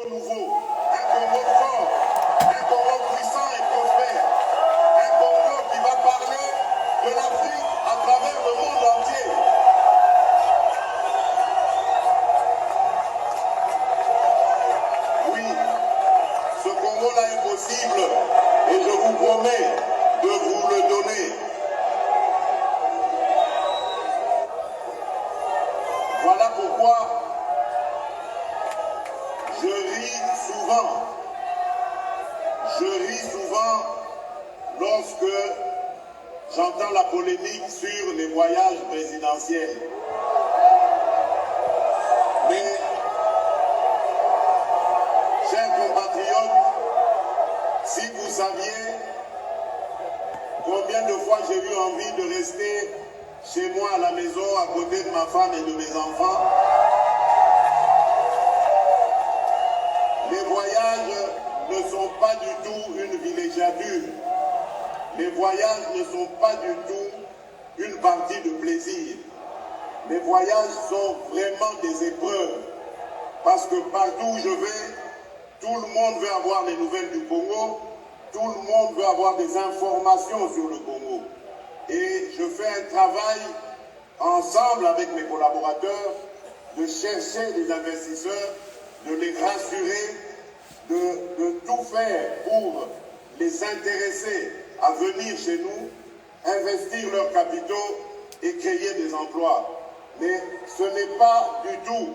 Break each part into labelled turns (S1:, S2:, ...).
S1: nouveau, un Congo fort, un Congo puissant et prospère, un Congo qui va parler de l'Afrique à travers le monde entier. Oui, ce Congo-là est possible et je vous promets de vous le donner. Voilà pourquoi je ris souvent. Je ris souvent lorsque j'entends la polémique sur les voyages présidentiels. Mais, chers compatriotes, si vous saviez combien de fois j'ai eu envie de rester chez moi à la maison, à côté de ma femme et de mes enfants, les voyages ne sont pas du tout une villégiature. Les voyages ne sont pas du tout une partie de plaisir. Les voyages sont vraiment des épreuves. Parce que partout où je vais, tout le monde veut avoir les nouvelles du Congo. Tout le monde veut avoir des informations sur le Congo. Et je fais un travail ensemble avec mes collaborateurs de chercher des investisseurs, de les rassurer, de tout faire pour les intéresser à venir chez nous, investir leurs capitaux et créer des emplois. Mais ce n'est pas du tout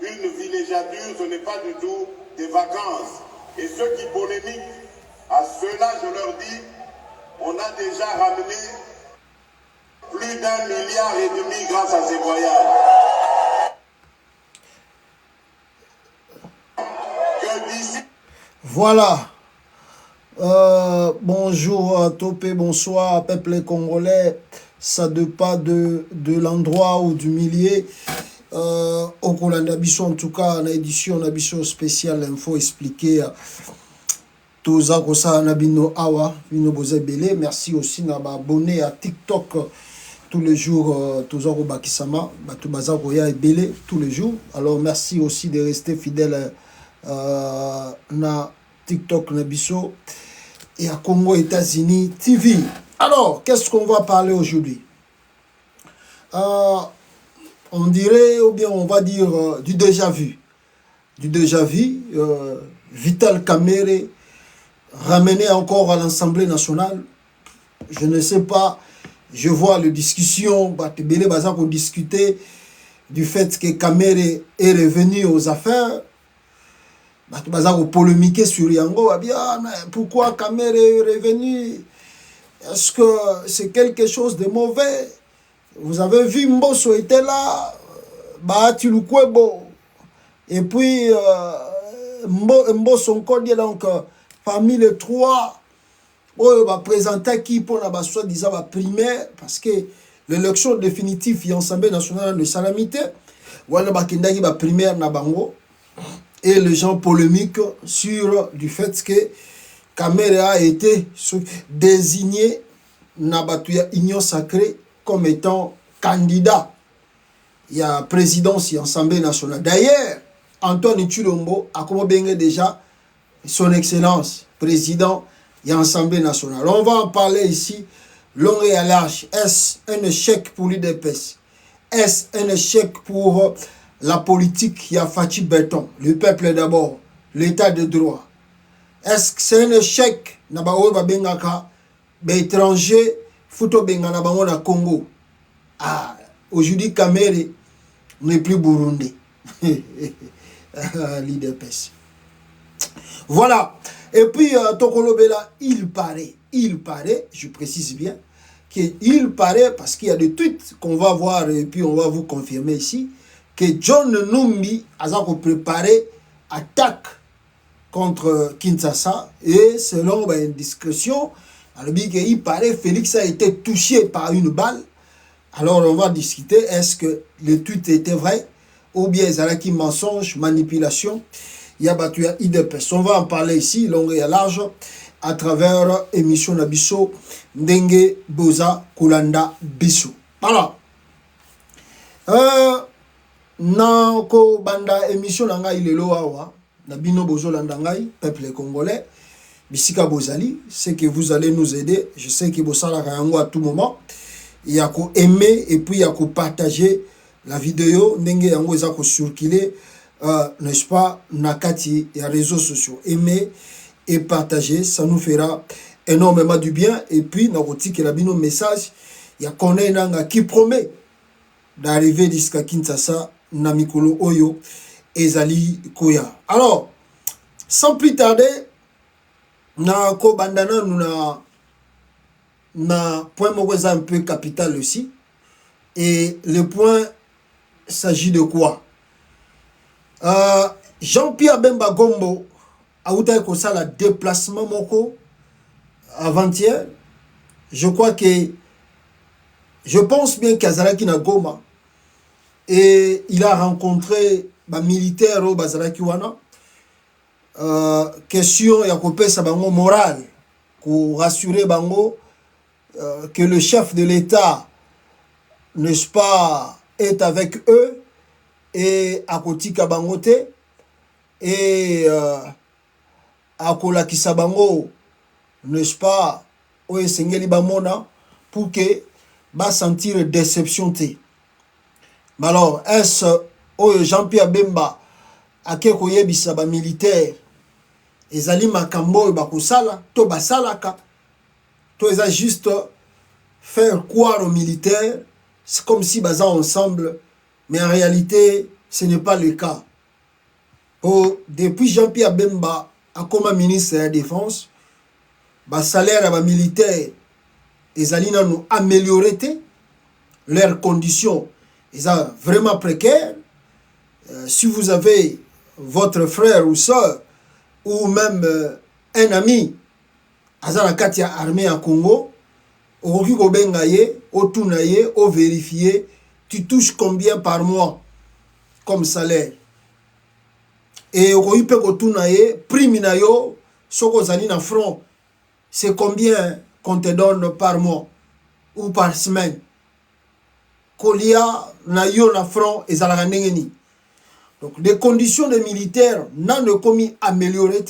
S1: une villégiature, ce n'est pas du tout des vacances. Et ceux qui polémiquent, à ceux-là, je leur dis, on a déjà ramené plus d'1,5 milliard grâce à ces voyages. Que d'ici...
S2: Voilà. Bonjour Topé, bonsoir peuple congolais. Ça dépend de l'endroit ou du milieu. Au Kolanda Bisso, en tout cas, en édition, on a Bisso spécial info expliqué. Tous ça Nabino Awa, Bino Bozebele. Merci aussi d'abonner à TikTok tous les jours. Tous Bakisama, Batubaza Roya et Belé tous les jours. Alors merci aussi de rester fidèle na TikTok Nabiso et à Congo États-Unis TV. Alors, qu'est-ce qu'on va parler aujourd'hui? On dirait, ou bien on va dire, du déjà vu. Du déjà vu, Vital Kamerhe ramené encore à l'Assemblée nationale. Je ne sais pas, je vois les discussions, Batebele Bazako discuter du fait que Kamerhe est revenu aux affaires. Bazako polémiquer sur Yango, pourquoi Kamerhe est revenu? Est-ce que c'est quelque chose de mauvais? Vous avez vu, Mbosso était là, Bahati Lukwebo, et puis Mbosso encore dit donc, parmi les trois, on va présenter qui pour la soi-disant primaire, parce que l'élection définitive de l'Assemblée nationale de Salamité, voilà bakindaki ba primaire na bango, et les gens polémiquent sur du fait que Kamerhe a été désigné na batuya Union Sacrée comme étant candidat il y a présidence de l'Assemblée nationale. D'ailleurs, Antoine Tshilombo a comme déjà son excellence président de l'Assemblée nationale. On va en parler ici, long et à large. Est-ce un échec pour l'UDPS? Est-ce un échec pour la politique qui a Fachi Béton? Le peuple d'abord, l'état de droit. Est-ce que c'est un échec étranger Futo Bengana Bango na Congo? Ah, aujourd'hui Kamerhe n'est plus Burundi. L'IDPS. Voilà. Et puis Tokolobela, il paraît, je précise bien, qu'il paraît, parce qu'il y a des tweets qu'on va voir et puis on va vous confirmer ici, que John Numbi a préparé attaque contre Kinshasa et selon une discrétion, il paraît que Félix a été touché par une balle. Alors on va discuter, est-ce que le tweet était vrai ou bien il y a mensonge, manipulation. Il y a battu à IDPS. On va en parler ici, long et large, à travers l'émission Nabiso, Ndenge Boza Kulanda Biso. Voilà. na ko banda émission na ngai lelo awa na bino bozolanda ngai peuple congolais bisika bozali, c'est que vous allez nous aider. Je sais que bosala yango à tout moment. Il y a ko aimer et puis il y a ko partager la vidéo ndenge yango eza ko circuler n'est-ce pas nakati ya réseaux sociaux. Aimer et partager, ça nous fera énormément du bien. Et puis na rotiki la bino message ya connaît nanga qui promet d'arriver jusqu'à Kinshasa na mikolo oyo ezali koya. Alors sans plus tarder na ko bandana na point moko un peu capital aussi, et le point s'agit de quoi? Jean-Pierre Bemba Gombo a eu un déplacement moko avant-hier. Je crois que je pense bien qu'Azaraki na Goma et il a rencontré ba militaire au Bazaraki wana. Question ya kopesa bango moral pour rassurer bango que le chef de l'État, n'est-ce pas, est avec eux et à kotika bangote et à kolakisa bango, n'est-ce pas, oye sengeli bamona pour que ba sentir déception te. Mais alors est-ce oye Jean-Pierre Bemba akeko yebisa ba militaire ezali makambo bakosala to basalaka to eza juste faire croire aux militaires c'est comme si baza ensemble, mais en réalité ce n'est pas le cas. Depuis Jean-Pierre Bemba a comme ministre de la défense ba salaire ba militaire ezali nanu amélioré leurs conditions eza vraiment précaires. Si vous avez votre frère ou soeur ou même un ami azala kati ya armée à Congo, okoki kobenga ye, otuna ye, o vérifier tu touches combien par mois comme salaire. Et okoki pe kotuna ye prime na yo soko zali na front, c'est combien qu'on te donne par mois ou par semaine. Kolia na yo na front ezalaka ndenge nini. Donc, les conditions des militaires n'ont commis amélioré,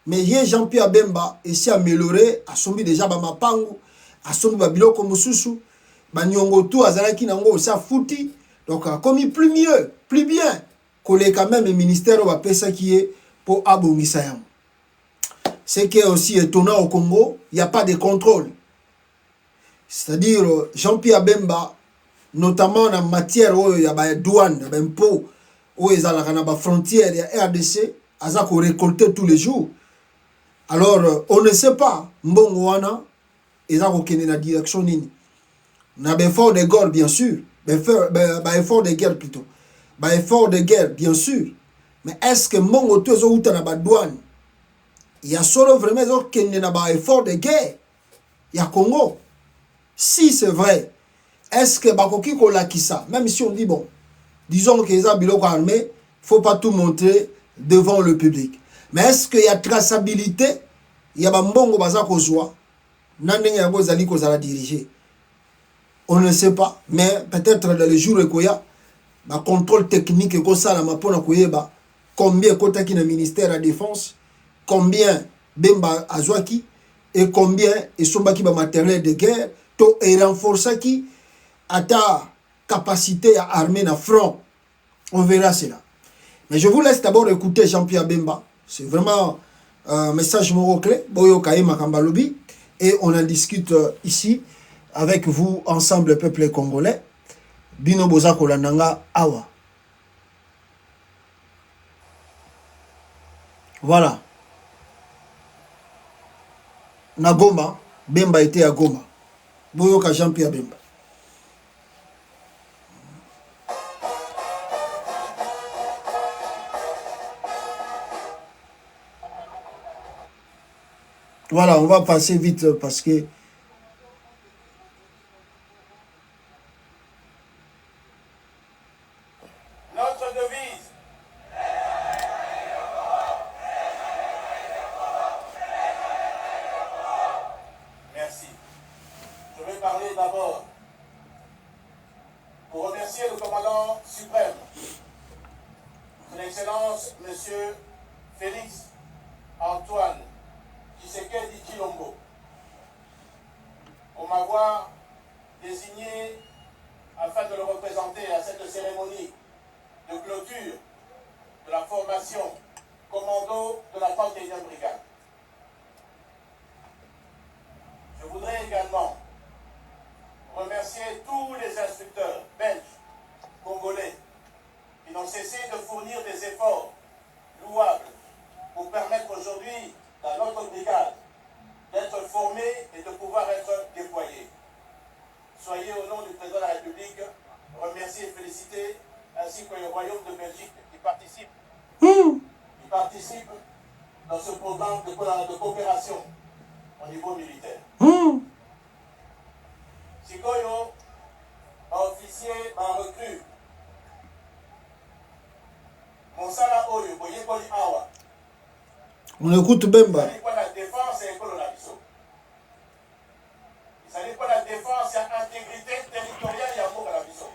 S2: mais Jean-Pierre Bemba essaie amélioré, a sombi déjà Bamapangu, a sombi Babiloko Mususu, Banyongo tout, Azaraki Nango, ça fouti, donc a commis plus mieux, plus bien, que les quand même le ministère va faire ça qui est pour Abongisayam. Ce qui est aussi étonnant au Congo, il n'y a pas de contrôle. C'est-à-dire, Jean-Pierre Bemba, notamment en matière où il y a des douanes, des impôts, où ils ont la frontière et RDC, ils ont récolté tous les jours. Alors, on ne sait pas, Mbongoana, ils ont aucune direction. Il y a des efforts de guerre, bien sûr. Des efforts de guerre plutôt. Des efforts de guerre, bien sûr. Mais est-ce que Mbongo, tu es où tu as la douane? Il y a seulement vraiment qu'il y a des efforts de guerre. Il y a Congo. Si c'est vrai, est-ce que Bakoki Kolakisa, même si on dit bon, disons que les biloko armés, il ne faut pas tout montrer devant le public. Mais est-ce qu'il y a traçabilité? Il y a Mbongo Baza Kozwa, Nandeng Yago Zali Kozala dirigé. On ne sait pas, mais peut-être dans les jours où il y a un contrôle technique et ça, la mapona koyeba, combien Kotaki na ministère de la Défense, combien Bemba Azwaki, et combien et Sombaki ba matériel de guerre, to et renforcer qui à ta capacité à armer na front. On verra cela. Mais je vous laisse d'abord écouter Jean-Pierre Bemba. C'est vraiment un message moro clé. Boyo Kaima Kambalobi. Et on en discute ici avec vous, ensemble, le peuple congolais. Bino Boza Kolananga Awa. Voilà. Na Goma, Bemba était à Goma. Boyo Ka Jean-Pierre Bemba. Voilà, on va passer vite parce que...
S1: Notre devise. Merci. Je vais parler d'abord pour remercier le commandant suprême Son Excellence, Monsieur Félix Antoine Tshisekedi Tshilombo, pour m'avoir désigné afin de le représenter à cette cérémonie de clôture de la formation commando de la 31e brigade. Je voudrais également remercier tous les instructeurs belges, congolais, qui n'ont cessé de fournir des efforts louables pour permettre aujourd'hui à notre brigade d'être formée et de pouvoir être déployée. Soyez au nom du président de la République remerciés et félicités, ainsi que le Royaume de Belgique qui participe dans ce programme de coopération au niveau militaire. Sikoyo, officier, recrue, Monsala Oyo, Boyekoli Awa.
S2: On écoute Bemba.
S1: Il s'agit pas de la défense et l'école de la Bissau. Il s'agit pas de la défense et l'intégrité territoriale et l'amour de la Bissau.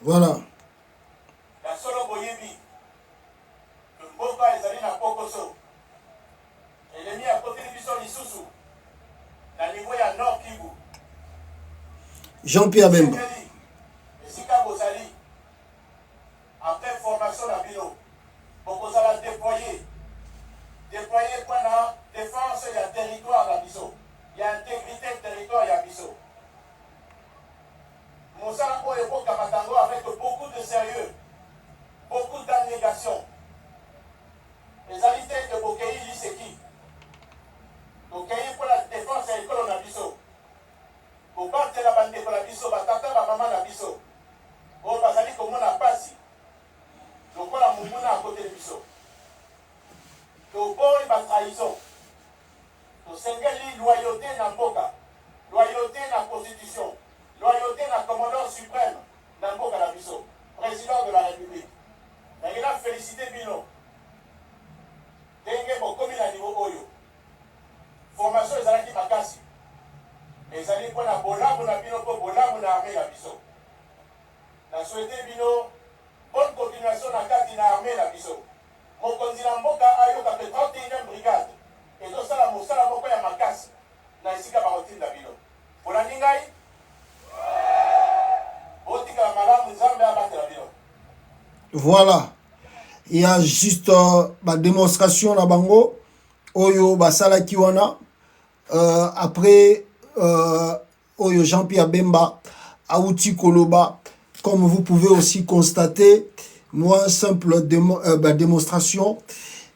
S2: Voilà.
S1: La solo Boyebi, le Mboka ezali na Pokoso. Il est mis à côté de Bissau Lisusu. Na niveau ya Nord Kivu.
S2: Jean-Pierre Bemba.
S1: Esika Bozali. Après formation na bino. Bokozala déployé pour la défense et la territoire de Bissau. Il y a intégrité de territoire et Bissau. Monsala Oyo Kamatango avec beaucoup de sérieux, beaucoup d'abnégation. Les alités de Bokei Liseki. Bokei pour la défense et l'école de Bissau. Pour battre la bande de la Bissau, batata la maman de Bissau. Pour Bazali comme on a passé. Donc on a Moumouna à côté de Bissau. Donc bon, il va trahison. Donc c'est une loyauté dans Mboka, loyauté dans la Constitution, loyauté dans le commandant suprême dans Mboka la Bissau, président de la République. Mais il a félicité Bino. Dengue pour commune à niveau Oyo. Formation les alaki makasi. Les alliés pour la bola, pour la Bino, pour bola, pour l'armée la Bissau. La souhaité Bino, bonne continuation dans le cadre de l'armée la Bissau. Mon candidat Mboka a eu la 31e brigade. Et donc ça, la moussala Mboka ya makasi. Na isika barotine la Bino. Pour la Ningai, Botika la malamu Nzambe abate la Bino.
S2: Voilà. Il y a juste ma démonstration na bango. Oyo basala kiwana. Après, Oyo Jean-Pierre Bemba, Aouti Koloba. Comme vous pouvez aussi constater, moi, simple démonstration.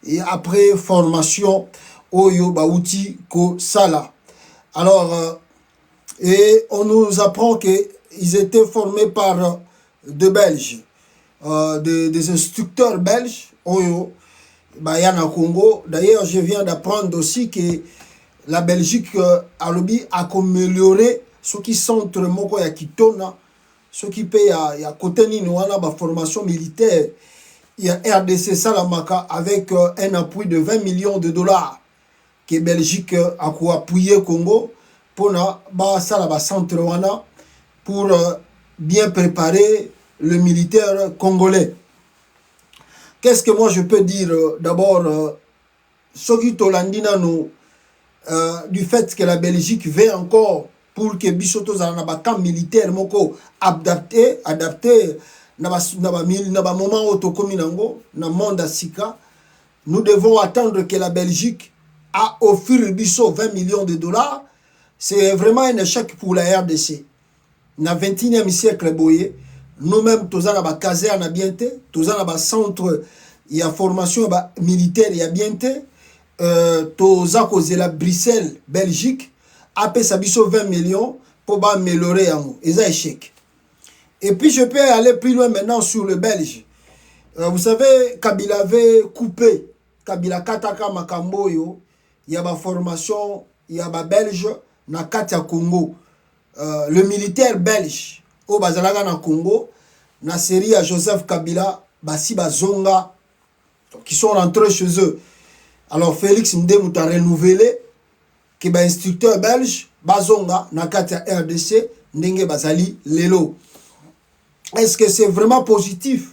S2: Et après, formation, Oyo Baouti Ko Sala. Alors, et on nous apprend qu'ils étaient formés par deux Belges, des instructeurs belges, Oyo, Bayana Congo. D'ailleurs, je viens d'apprendre aussi que la Belgique a amélioré ce qui centre Moko ya Kitona. Ce qui paye à côté de la formation militaire, il y a RDC Salamaka avec un appui de 20 millions de dollars que Belgique a appuyé Congo pour centre pour bien préparer le militaire congolais. Qu'est-ce que moi je peux dire d'abord ce qui tolandina nous du fait que la Belgique veut encore pour que Bissoto dans un camp militaire moko adapté na moment autocominango na monde sika, nous devons attendre que la Belgique a offert Bisso 20 millions de dollars. C'est vraiment un échec pour la RDC. Na 21e siècle boye, nous-mêmes tous na ba caserne na bienté, tous na ba centre il y a formation militaire il y a bienté, tous à cause de la Bruxelles Belgique après ça biso 20 millions pour améliorer un échec. Et puis je peux aller plus loin maintenant sur le Belge. Vous savez, Kabila avait coupé, Kabila Kataka Makamboyo, il y a ma formation, il y a ma Belge, na Katia Congo. Le militaire belge, au Bazalaga na Congo, na série à Joseph Kabila, Basi Bazonga, qui sont rentrés chez eux. Alors Félix Ndemou a renouvelé que ba instructeur belge Bazonga na Katia RDC Ndenge Bazali Lelo. Est-ce que c'est vraiment positif?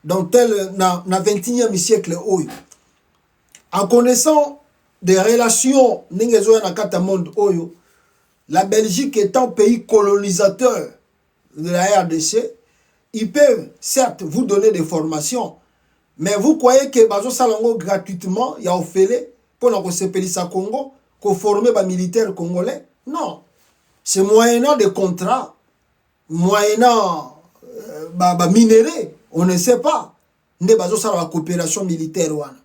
S2: dans tel na 21e siècle oyo. En connaissant des relations n'engezo na kata monde oyo, la Belgique étant pays colonisateur de la RDC, ils peuvent certes vous donner des formations, mais vous croyez que bazo salongo gratuitement ya ofele pour na ko sepelisa Congo, ko former ba militaires congolais? Non. C'est moyennant des contrats, moyennant minéraux, on ne sait pas. Nde bazo sala la coopération militaire wana.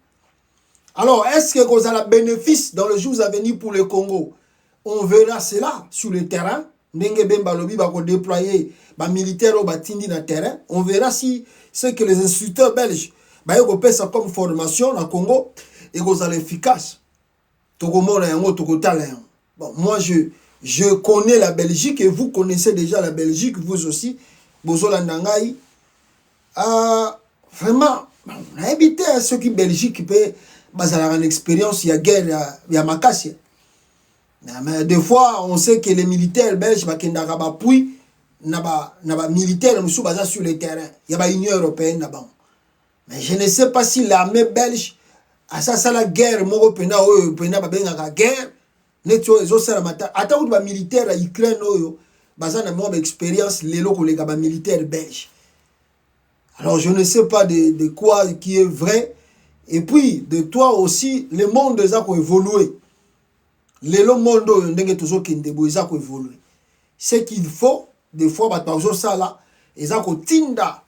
S2: Alors, est-ce que vous avez le bénéfice dans les jours à venir pour le Congo? On verra cela sur le terrain. Ndenge Bemba Lobi va déployer les militaires au batindi dans le terrain. On verra si c'est que les instructeurs belges vont faire ça comme formation dans le Congo et vous allez efficace. Bon, moi, je connais la Belgique et vous connaissez déjà la Belgique, vous aussi. Bozolandangai. Vraiment, on a évité à ceux qui Belgique peut avoir une expérience, il y a guerre, il y a Makassia. Mais des fois, on sait que les militaires belges, ils ont militaires sur le terrain. Il y a l'Union européenne là-bas. Mais je ne sais pas si l'armée belge a ça la guerre, moi, guerre. Attends, les militaires à Ukraine, ils ont une expérience, les militaires belges. Alors, je ne sais pas de quoi qui est vrai. Et puis, de toi aussi, le monde a évolué. Le monde a évolué. Ce qu'il faut, des fois, ils ont tinda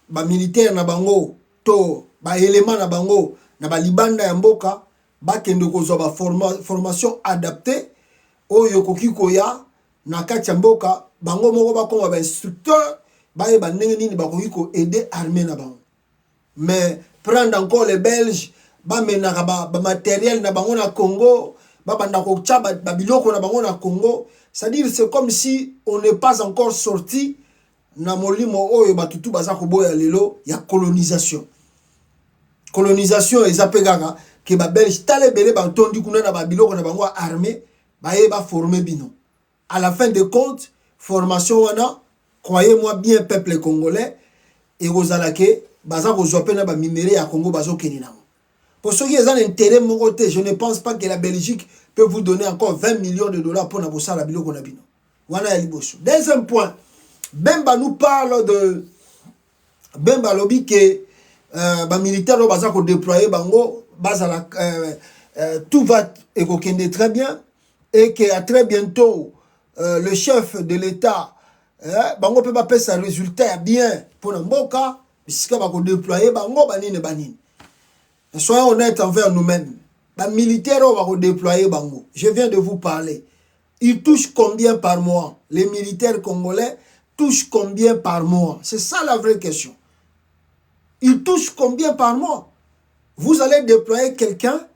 S2: ba militaire na bango to ba élément na bango na ba libanda ya mboka ba kende ko ba formation adaptée oyo koki koya na kati ya mboka bango moko ba ko ba instructeur ba e ba ndenge nini ba koki ko aider armée na bango. Mais prendre encore les Belges ba menaka ba matériel na bango na Congo ba banda ko tcha ba biloko na bango na Congo, c'est-à-dire c'est comme si on n'est pas encore sorti na molimo oyo batutu baza ko boya lelo ya colonisation. Colonisation ezapegaka ke ba Belge tale belé ba tondi kuna na ba biloko na bango armée ba e ba former bino. À la fin de compte, formation wana, croyez-moi bien peuple congolais et rozalake baza ko zope na ba minéraux ya Congo bazo kenina. Pour ceux qui ont un intérêt mon côté, je ne pense pas que la Belgique peut vous donner encore 20 millions de dollars pour n'avoir la biloko na bino. Wana ya liboso. Deuxième point, Bemba nous parle de Bemba lobby que ba militaire lo baza ko déployer bango bazala tout va ekokende très bien et que à très bientôt le chef de l'État bango peut pas faire sa résultat bien pour mboka puisque ba ko déployer bango banine banine. Soyons honnêtes envers nous-mêmes. Les militaires vont déployer bango. Je viens de vous parler. Ils touchent combien par mois? Les militaires congolais touchent combien par mois? C'est ça la vraie question. Ils touchent combien par mois? Vous allez déployer quelqu'un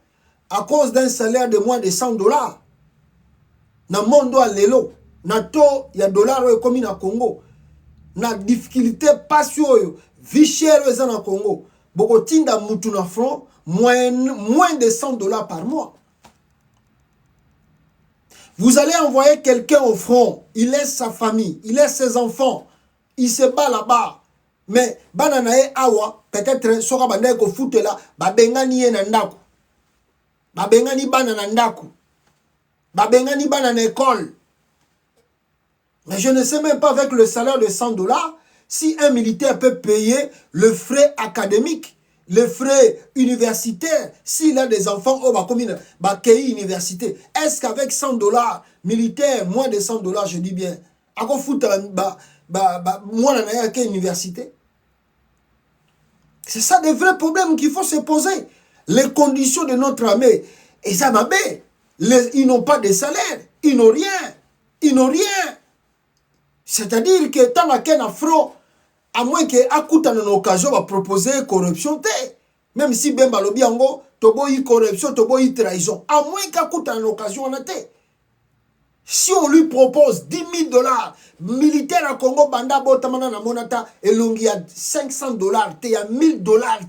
S2: à cause d'un salaire de moins de 100 dollars. Dans le monde à l'élo, na to il y a dollars comme na Congo. Na difficulté pas sur vie chère au Congo. Bokotinda mutu na front moins de 100 dollars par mois. Vous allez envoyer quelqu'un au front, il laisse sa famille, il laisse ses enfants, il se bat là-bas. Mais bananae awa peut-être soka banda ko foute là, babengani ye na ndako. Babengani bana na ndako. Babengani bana na école. Mais je ne sais même pas avec le salaire de 100 dollars si un militaire peut payer le frais académique, le frais universitaire, s'il a des enfants au Bakomine, Bakei université. Est-ce qu'avec 100 dollars militaire, moins de 100 dollars, je dis bien, à quoi foutre moi la université? C'est ça des vrais problèmes qu'il faut se poser. Les conditions de notre armée, et ça m'a bé. Ils n'ont pas de salaire, ils n'ont rien, ils n'ont rien. C'est-à-dire que tant qu'il y a un front, à moins que Akuta une occasion va proposer corruption, même si Bemba Lobi Ango, Tobo y corruption, Tobo y trahison, à moins qu'Akuta une occasion en été. Si on lui propose 10 000 dollars, militaire à Congo, Banda Botamana na Monata, et l'ongi a 500 dollars, il y a 1000 dollars.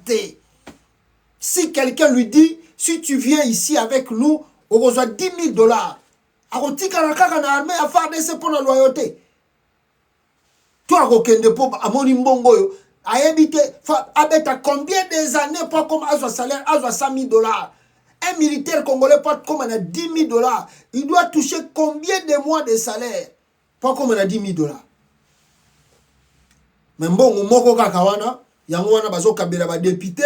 S2: Si quelqu'un lui dit, si tu viens ici avec nous, on reçoit 10 000 dollars. Akotika na kaka na armée à faire des pour la loyauté. Toi, à mon imbongo, a habité, à combien des années pour comme à son salaire, à 100 000 $. Un militaire congolais porte comme on a 10 000 $. Il doit toucher combien de mois de salaire pour comme on a 10 000 $. Mais bon, moko kakawana, yango wana bazo kabela ba député,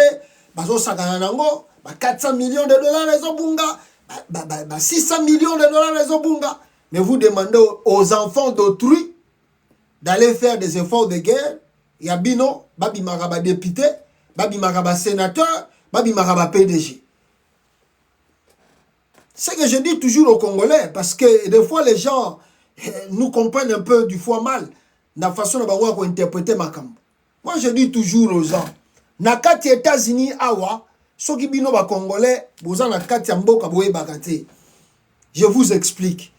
S2: bazo sakana nango, 400 millions de dollars les obunga, 600 millions de dollars les obunga. Mais vous demandez aux enfants d'autrui d'aller faire des efforts de guerre. Yabino, babi maraba député, babi maraba sénateur, babi maraba PDG. C'est que je dis toujours aux Congolais, parce que des fois les gens nous comprennent un peu du fois mal, la façon dont on va interpréter ma camp. Moi je dis toujours aux gens, na kati États-Unis awa, soki bino ba Congolais, boza na kati ya mboka boye bakate. Je vous explique.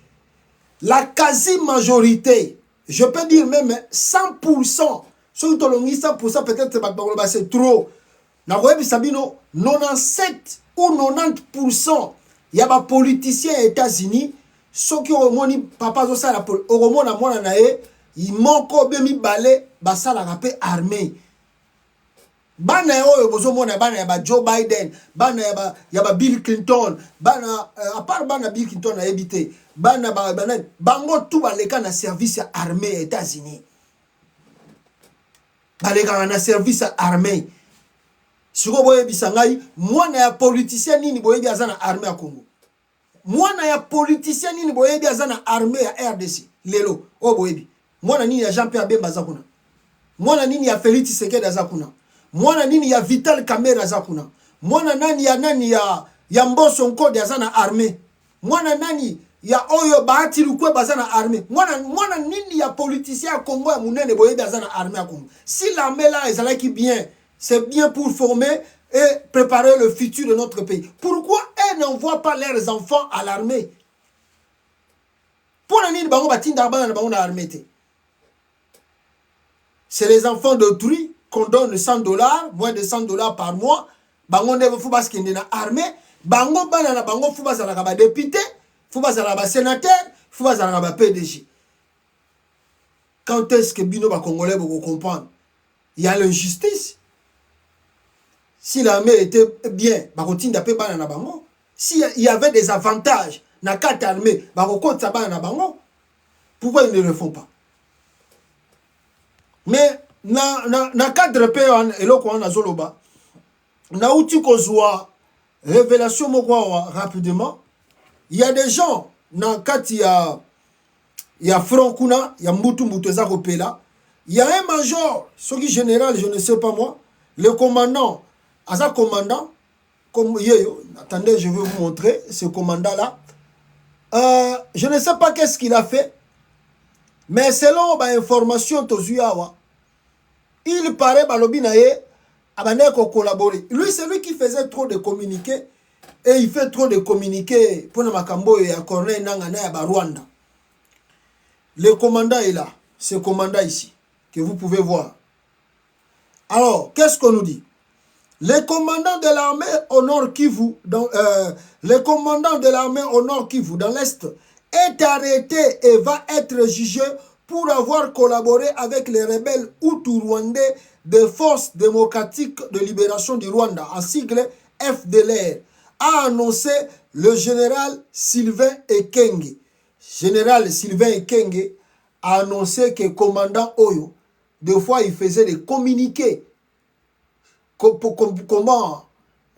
S2: La quasi-majorité, je peux dire même 100%, soki tolongi 100%, peut-être c'est trop. Na koyebi sabino 97 ou 90%. Il y a des politiciens aux États-Unis, ceux qui ont moni papa zo sala pour oromona mona nae, ils manko be mi balé ba sala rapé armée. Bana oyo bozo mona bana ya ba Joe Biden, bana ya ba Bill Clinton, bana à part bana Bill Clinton a habité, bana bango tout baleka na service armée aux États-Unis. Baleka na service armée. Siko boye bisangai, mwana ya politicien nini boye bi azana armée ya Congo. Mwana ya politicien nini boye bi azana armée ya RDC. Lelo, o boye bi. Mwana nini ya Jean-Pierre Bemba zakuna. Mwana nini ya Félix Tshisekedi zakuna. Mwana nini ya Vital Kamerhe zakuna. Mwana nani ya Mbosso Nkode azana armée. Mwana nani ya oyo Bahati Lukwe bazana armée. Mwana nini ya politicien ya Congo ya munene boye bi azana armée ya Congo. Si l'armée là ezalaki bien, c'est bien pour former et préparer le futur de notre pays. Pourquoi elles n'envoient pas leurs enfants à l'armée? Pour l'année de Bango Batinda l'armée. C'est les enfants d'autrui qu'on donne 100 $, moins de 100 $ par mois. Bango ne faut pas ce qu'il y a armée. Bango banana bango faut pas la député, faut pas la sénateur, faut pas la PDG. Quand est-ce que Bino va Congolais vous comprendre? Il y a l'injustice. Si l'armée était bien, s'il y avait des avantages dans la carte armée, pourquoi ils ne le font pas? Mais dans le cadre péan et là qu'on a zoloba, na outil qu'on soit révélation rapidement, il y a des gens dans le il y a Frankuna, il y a Mbutu Zakopela, il y a un major, ce qui est général, je ne sais pas moi, le commandant. Asa commandant, comme attendez, je vais vous montrer ce commandant-là. Je ne sais pas qu'est-ce qu'il a fait, mais selon l'information il paraît que collaborer. Lui, c'est lui qui faisait trop de communiqués et il fait trop de communiqués pour Makambo et à Corneille Nangana et à Rwanda. Le commandant est là, ce commandant ici, que vous pouvez voir. Alors, qu'est-ce qu'on nous dit? Le commandant de l'armée au nord Kivu, le commandant de l'armée au nord Kivu, dans l'Est, est arrêté et va être jugé pour avoir collaboré avec les rebelles Hutu-Rwandais des Forces démocratiques de libération du Rwanda, en sigle FDLR, a annoncé le général Sylvain Ekenge. Général Sylvain Ekenge a annoncé que le commandant Oyo, des fois, il faisait des communiqués. Comment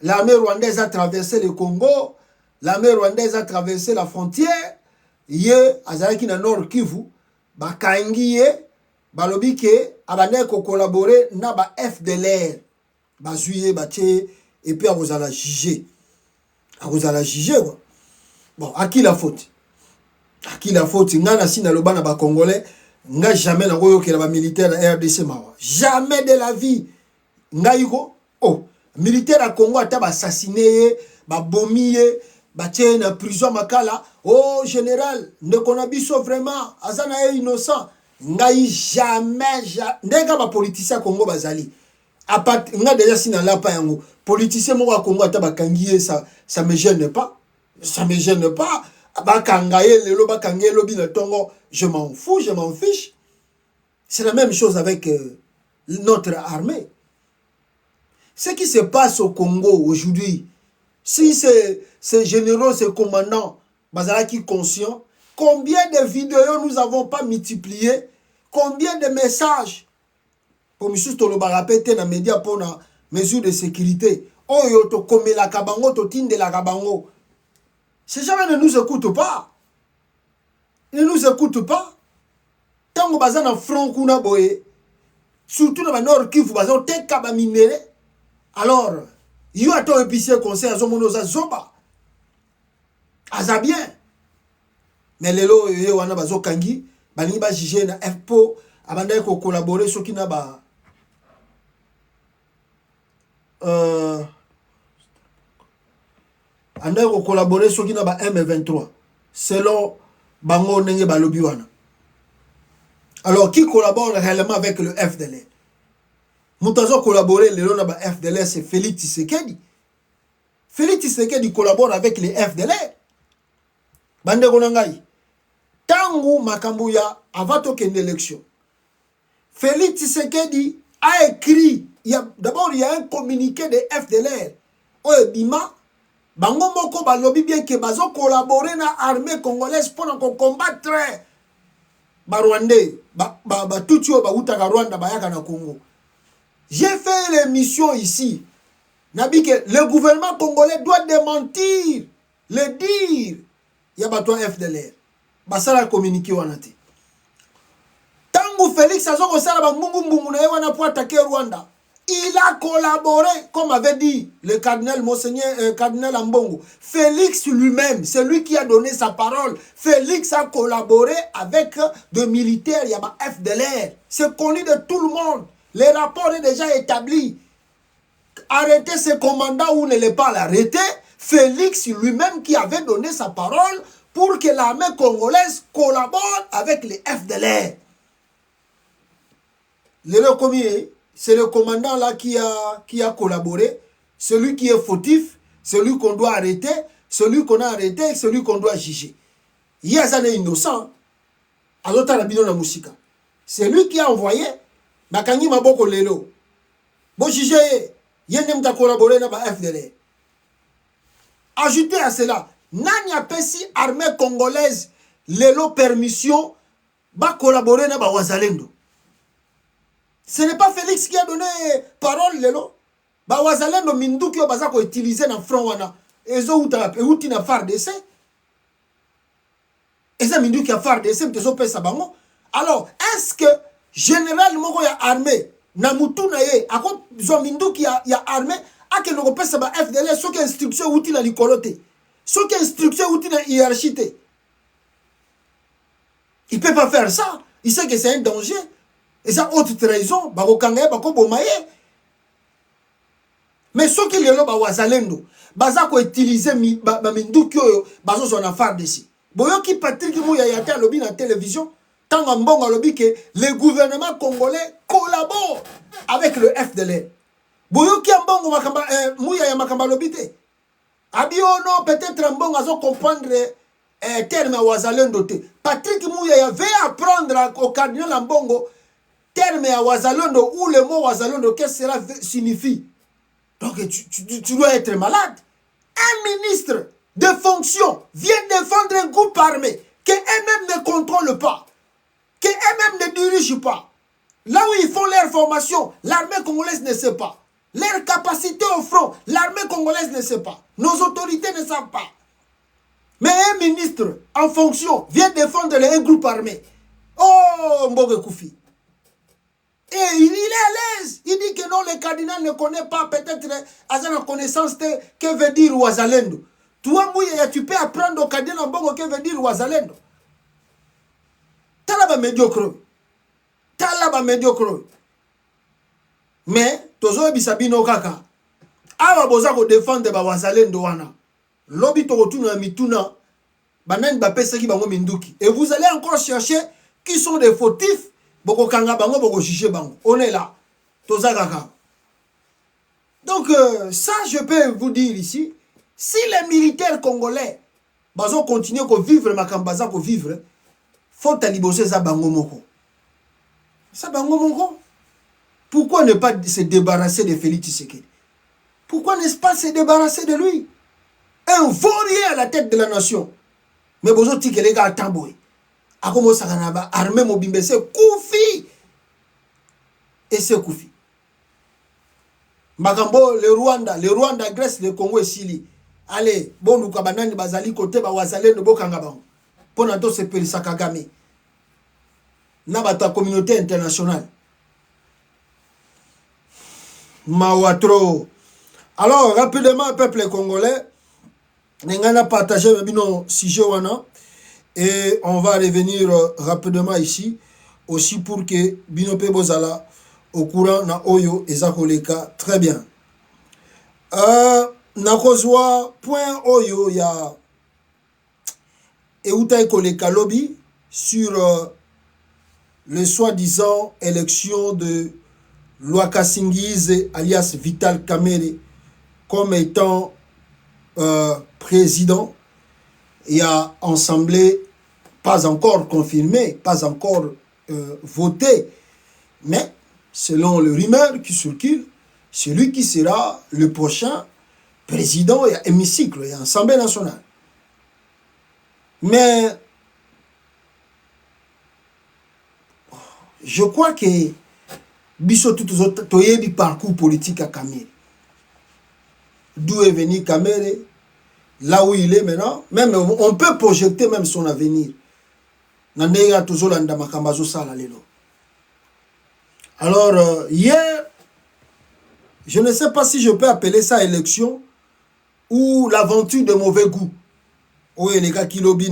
S2: l'armée rwandaise a traversé le Congo, l'armée rwandaise a traversé la frontière, yé azalaki na nord Kivu, bakangi ye, balobi ke abane ko collaborer na ba FDLR, bazuye bache et puis à juger. À juger quoi. Bon, à qui la faute? À qui la faute? Ngana si na loba na ba congolais, nga jamais na koyo ke ba militaire na RDC mawa. Jamais de la vie. Ngaïko, oh, militaire à Congo a assassiné, bombé, baché na prison makala. Oh, général, ne konabiso vraiment, azana est innocent. Ngaï jamais, nega ba politicien Congo bazali. A part, nga déjà si na la pa yango. Politicien mo à Congo a kangié, ça me gêne pas. Ça me gêne pas. Bakangaye, le lo bakangaye, lobi na tongo, je m'en fous, je m'en fiche. C'est la même chose avec notre armée. Ce qui se passe au Congo aujourd'hui, si ces généraux, ces commandants, Bazalaki conscients, combien de vidéos nous n'avons pas multipliées, combien de messages pour M. Tolobarapete dans les médias pour la mesure de sécurité. Oh, yo to kome la kabango, to tinde la kabango. Ces gens ne nous écoutent pas. Ils ne nous écoutent pas. Tant que bazan en front kuna boye, surtout dans le nord Kivu, bazan te kaba minere. Alors, yo a ton épicier conseil à zomono za zoba. Aza bien. Mais lelo yo wana bazo kangi, bani ba jige na FPO, abanda ko collaborer so kina ba anda ko collaborer so kina ba M23 selon bango ndenge balobi wana. Alors qui collabore réellement avec le FDLR? Moutazo collaborer lelo na ba FDLR, c'est Félix Tshisekedi. Félix Tshisekedi collabore avec les FDLR. Bande konangai. Tangu makambuya avant aucune élection. Félix Tshisekedi a écrit, d'abord il y a un communiqué de FDLR. Oye bima, bango moko balobi bien que bazo collaborer na armée congolaise pour combattre ba Rwandais, ba tutio ba utaka Rwanda bayaka na Congo. J'ai fait l'émission ici. Nabi que le gouvernement congolais doit démentir, le dire. Yabato FDLR. Basala communiqué wanati. Tangu Félix Azoko sala ba mbungu na wana pour attaquer Rwanda. Il a collaboré, comme avait dit le cardinal Monseigneur cardinal Ambongo. Félix lui-même, c'est lui qui a donné sa parole. Félix a collaboré avec des militaires, il y a ma FDLR. C'est connu de tout le monde. Les rapports sont déjà établis. Arrêter ce commandant ou ne les pas l'arrêter. Félix lui-même qui avait donné sa parole pour que l'armée congolaise collabore avec les FDLR. C'est le commandant là qui a collaboré, celui qui est fautif, celui qu'on doit arrêter, celui qu'on a arrêté, celui qu'on doit juger. Il y a un innocent. C'est lui qui a envoyé Nakangi Maboko Lelo. Bon juger, il y a un collaboré dans la FDLR. Ajoutez à cela, Nani a pesi armée congolaise Lelo permission de collaborer dans la Wazalendo. Ce n'est pas Félix qui a donné parole Lelo. Ba Wazalendo Minduki Bazako utilisé dans front wana. Ezo uti na FARDC. Eza Minduki a FARDC mtezo pesa bango. Alors, est-ce que général moko ya armée na mutu na ye ako zo Minduki ya armée ake no pesa ba FDL soki instruction uti na likolote. Soki instruction uti na hiérarchie. Il peut pas faire ça. Il sait que c'est un danger. Et ça haute trahison, bako kangaye bako bomaye. Mais ce qui est là, Wazalendo, bazako utiliser ba Minduki oyo bazo son affaire d'ici. Boyo ki Patrick Mouya yate alobi na télévision, tant en bon alobi que le gouvernement congolais collabore avec le FDLR. Boyo ki ambongo makamba Mouya ya makamba alobi te. Abio non peut-être ambongo azo comprendre terme Wazalendo te. Patrick Mouya veut apprendre au cardinal Ambongo terme à Wazalendo ou le mot Wazalendo, qu'est-ce que cela signifie? Donc tu dois être malade. Un ministre de fonction vient défendre un groupe armé que eux-mêmes ne contrôlent pas, que eux-mêmes ne dirigent pas. Là où ils font leur formation, l'armée congolaise ne sait pas. Leur capacité au front, l'armée congolaise ne sait pas. Nos autorités ne savent pas. Mais un ministre en fonction vient défendre un groupe armé. Oh, Mboge Koufi. Et il est à l'aise. Il dit que non, le cardinal ne connaît pas peut-être à sa connaissance que veut dire Wazalendo. Toi, Mouya, tu peux apprendre au cardinal Ambongo que veut dire Wazalendo. Talaba médiocre. Talaba médiocre. Mais, tozo bisabino kaka. Awa boza ko défendre ba Wazalendo wana. Lobi tokotuna mituna. Banani ba pesa ki bango Minduki. Et vous allez encore chercher qui sont des fautifs. Boko kanga bango, boko chiche bango. On est là. Tozagaka. Donc, ça, je peux vous dire ici, si les militaires congolais vont continuer à vivre, makambaza ko vivre, faut taliboser ça bango moko. Ça bango moko. Pourquoi ne pas se débarrasser de Félix Tshisekedi? Pourquoi n'est-ce pas se débarrasser de lui? Un vaurier à la tête de la nation. Mais bozo tike les gars tamboy. Akomo sakanaba armée mobimbe c'est Koufi. Et c'est Koufi. Magambo le Rwanda, Grèce, le Congo et Chili. Allez, bon nous kabanani bazali côté ba wazale no bokanga ba. Pona to se pelisa Kagame. Na bata communauté internationale. Mawatro. Alors, rapidement, peuple congolais, nous allons partager nos sujets et on va revenir rapidement ici, aussi pour que Binope Bozala au courant na Oyo et Zakoleka. Très bien. Nakozwa point Oyo ya Eutai Koleka Lobby sur le soi-disant élection de Lwaka Singize alias Vital Kamerhe comme étant président. Il a assemblée pas encore confirmé, pas encore voté, mais selon le rumeur qui circule, c'est lui qui sera le prochain président et hémicycle et Assemblée nationale. Mais je crois que Biso tout le parcours politique à Kamerhe. D'où est venu Kamerhe, là où il est maintenant, même on peut projeter même son avenir. Alors, hier, je ne sais pas si je peux appeler ça élection ou l'aventure de mauvais goût. Oui, les gars qui lobbyent,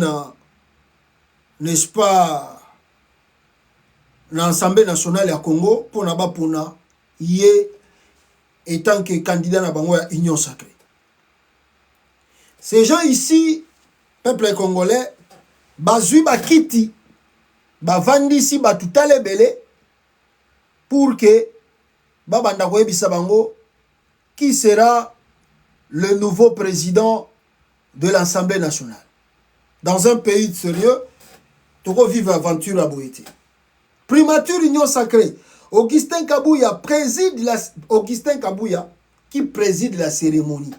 S2: n'est-ce pas, l'Assemblée nationale à Congo, pour n'a pas pour yé étant que candidat à Bango à Union sacrée. Ces gens ici, peuple congolais, bazui bakiti, bavandi ici batutale belé pour que babanda koye bisabango qui sera le nouveau président de l'Assemblée nationale. Dans un pays sérieux, toko vivre aventure à Boété. Primature Union sacrée. Augustin Kabouya qui préside la cérémonie.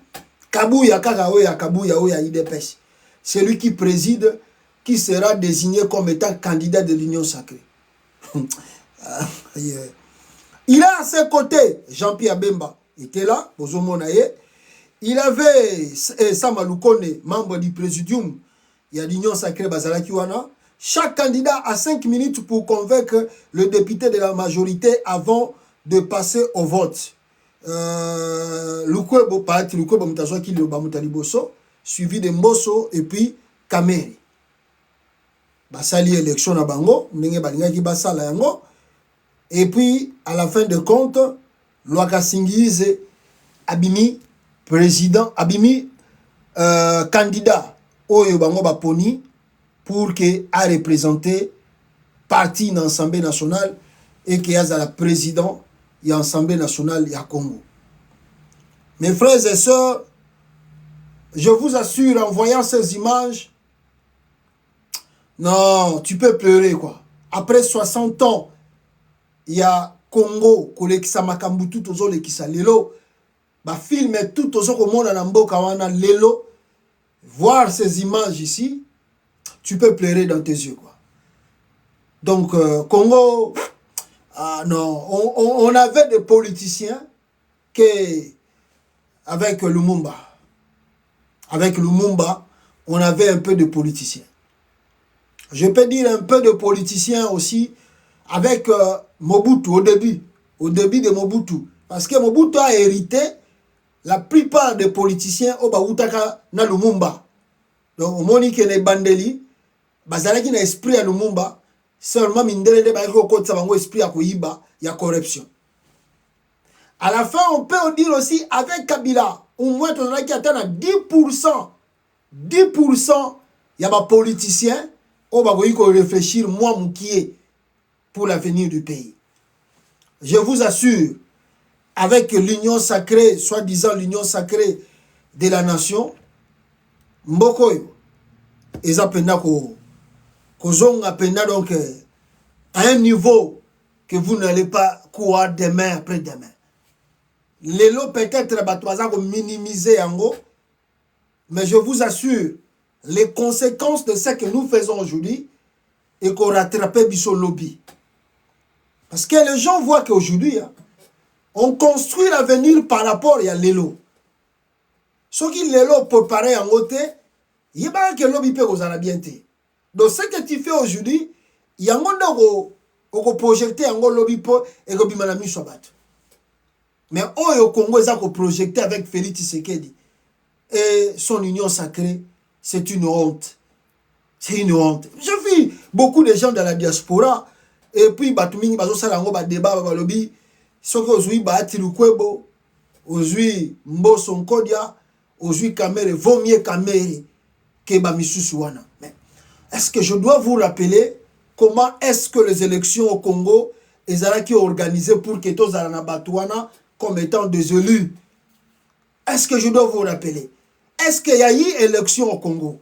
S2: Kabouya Kagaoya Kabouya Oya Idepes. Celui qui préside, qui sera désigné comme étant candidat de l'Union sacrée. Il a à ses côtés Jean-Pierre Bemba, était là, Bozomonaye. Il avait Samalukone, membre du présidium, il y a l'Union sacrée Bazalakiwana. Chaque candidat a 5 minutes pour convaincre le député de la majorité avant de passer au vote. Suivi de Mbosso et puis Kamerhe. Basali élection na bango, et puis à la fin de compte, Lwaka Singize abimi président, abimi candidat Oyo bango baponi pour que a représenter parti dans l'Assemblée nationale et qu'il y a la président de l'Assemblée nationale à Congo. Mes frères et sœurs, je vous assure, en voyant ces images, non, tu peux pleurer quoi. Après 60 ans, il y a Congo, Kolekisa Makambutu, Tozo Lekisa Lelo, ba film tout Tozo Komona Namboka Wana Lelo, voir ces images ici, tu peux pleurer dans tes yeux quoi. Donc Congo, non, on avait des politiciens qui, avec Lumumba, on avait un peu de politiciens. Je peux dire un peu de politiciens aussi avec Mobutu au début de Mobutu. Parce que Mobutu a hérité la plupart des politiciens au Baoutaka na Lumumba. Donc, au Monique et Bandeli, Bazalaki na esprit à Lumumba, seulement Mindele de Baïko Kote Sabango esprit à Koyiba, il y a corruption. À la fin, on peut dire aussi avec Kabila, au moins on a qui atteint à 10%, il y a des politiciens, on va réfléchir, moi, Moukié, pour l'avenir du pays. Je vous assure, avec l'union sacrée, soi-disant l'union sacrée de la nation, Mbokoyo, ils appellent Kozong appellent donc à un niveau que vous n'allez pas courir demain après demain. Les lots peut-être battoiza minimiser en gros, mais je vous assure, les conséquences de ce que nous faisons aujourd'hui et qu'on rattrape biso lobby. Parce que les gens voient qu'aujourd'hui, hein, on construit l'avenir par rapport à l'élo. Ce qui l'élo préparé en côté, il y a pas que lobby peut aux arabienté. Donc ce que tu fais aujourd'hui, il y a un monde où projeter en lobby pour et que bimanami soit battu. Mais au Congo, ils ont projeté avec Félix Tshisekedi et son union sacrée, c'est une honte. C'est une honte. J'ai vu beaucoup de gens dans la diaspora et puis Batumini bazo salango ba débat ba lobby soko ozui ba atilukwebo ozui Mboso Nkodia ozui Kamere vaut mieux Kamere que ba misusu wana. Mais est-ce que je dois vous rappeler comment est-ce que les élections au Congo ezalaki organisées pour que tous na batwana comme étant des élus? Est-ce que je dois vous rappeler? Est-ce qu'il y a eu élection au Congo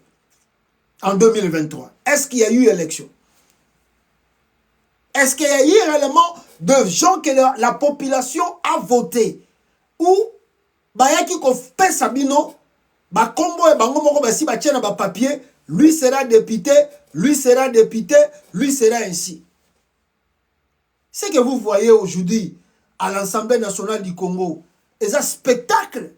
S2: en 2023? Est-ce qu'il y a eu élection? Est-ce qu'il y a eu réellement de gens que la population a voté? Ou bayaki ko fait sabino ba kombo e bango moko ba si ba tiena ba papier, lui sera député, lui sera député, lui sera ainsi. Ce que vous voyez aujourd'hui à l'Assemblée nationale du Congo, c'est un spectacle.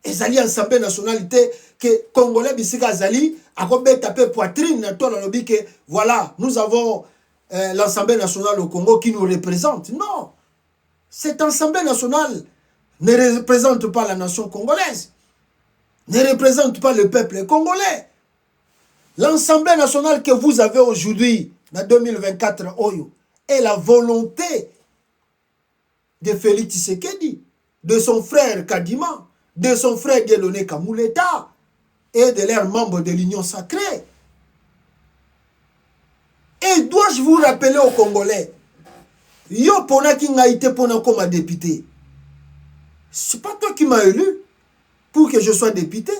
S2: Et Zali Assemblée nationalité que Congolais bisika Zali a combien tapé poitrine na toi le que voilà, nous avons l'Assemblée nationale au Congo qui nous représente. Non. Cette Assemblée nationale ne représente pas la nation congolaise. Ne représente pas le peuple congolais. L'Assemblée nationale que vous avez aujourd'hui en 2024 Oyo est la volonté de Félix Tshisekedi, de son frère Kadima, de son frère Dieudonné Kamuleta et de leurs membres de l'Union sacrée. Et dois-je vous rappeler aux Congolais, yo pona ki nga ite pona comme député. C'est pas toi qui m'as élu pour que je sois député.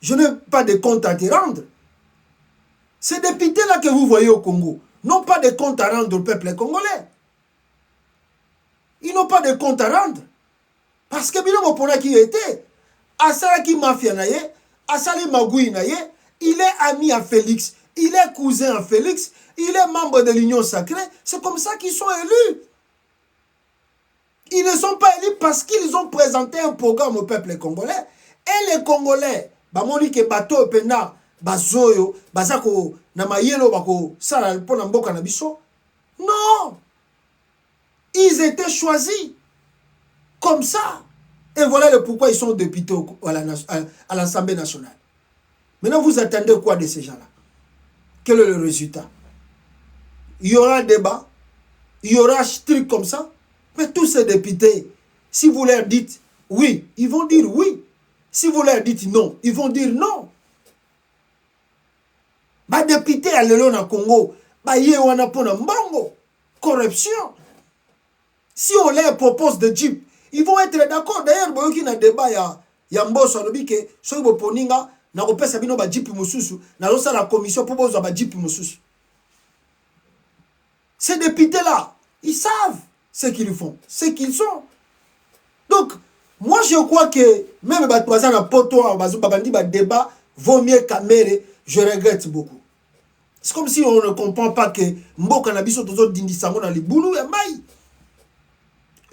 S2: Je n'ai pas de compte à te rendre. Ces députés-là que vous voyez au Congo n'ont pas de compte à rendre au peuple congolais. Ils n'ont pas de compte à rendre. Parce que Bino Mopona qui était, Asala qui mafia naye, Asali Magoui naye, il est ami à Félix, il est cousin à Félix, il est membre de l'Union sacrée. C'est comme ça qu'ils sont élus. Ils ne sont pas élus parce qu'ils ont présenté un programme au peuple congolais. Et les Congolais, bamoni ke bato pena bazoyo, bazako na mayelo bako sala pona mboka na biso. Non. Ils étaient choisis comme ça. Et voilà le pourquoi ils sont députés à l'Assemblée nationale. Maintenant, vous attendez quoi de ces gens-là? Quel est le résultat? Il y aura un débat, il y aura un truc comme ça. Mais tous ces députés, si vous leur dites oui, ils vont dire oui. Si vous leur dites non, ils vont dire non. Bah député à l'élo na Congo, bah yé wana pona mbongo, corruption. Si on leur propose de Jeep, ils vont être d'accord. D'ailleurs, boyo ki na débat ya Mboso alobi ke soki bo poninga na ko pesa bino ba Jeep mususu, na losa la commission pour bozo ba Jeep mususu. Ces députés-là, ils savent ce qu'ils font, ce qu'ils sont. Donc, moi je crois que même Batouazan a poto babandi ba débat vaut mieux Kamere, je regrette beaucoup. C'est comme si on ne comprend pas que Mboka na biso tozo dindisango na libulu ya mai.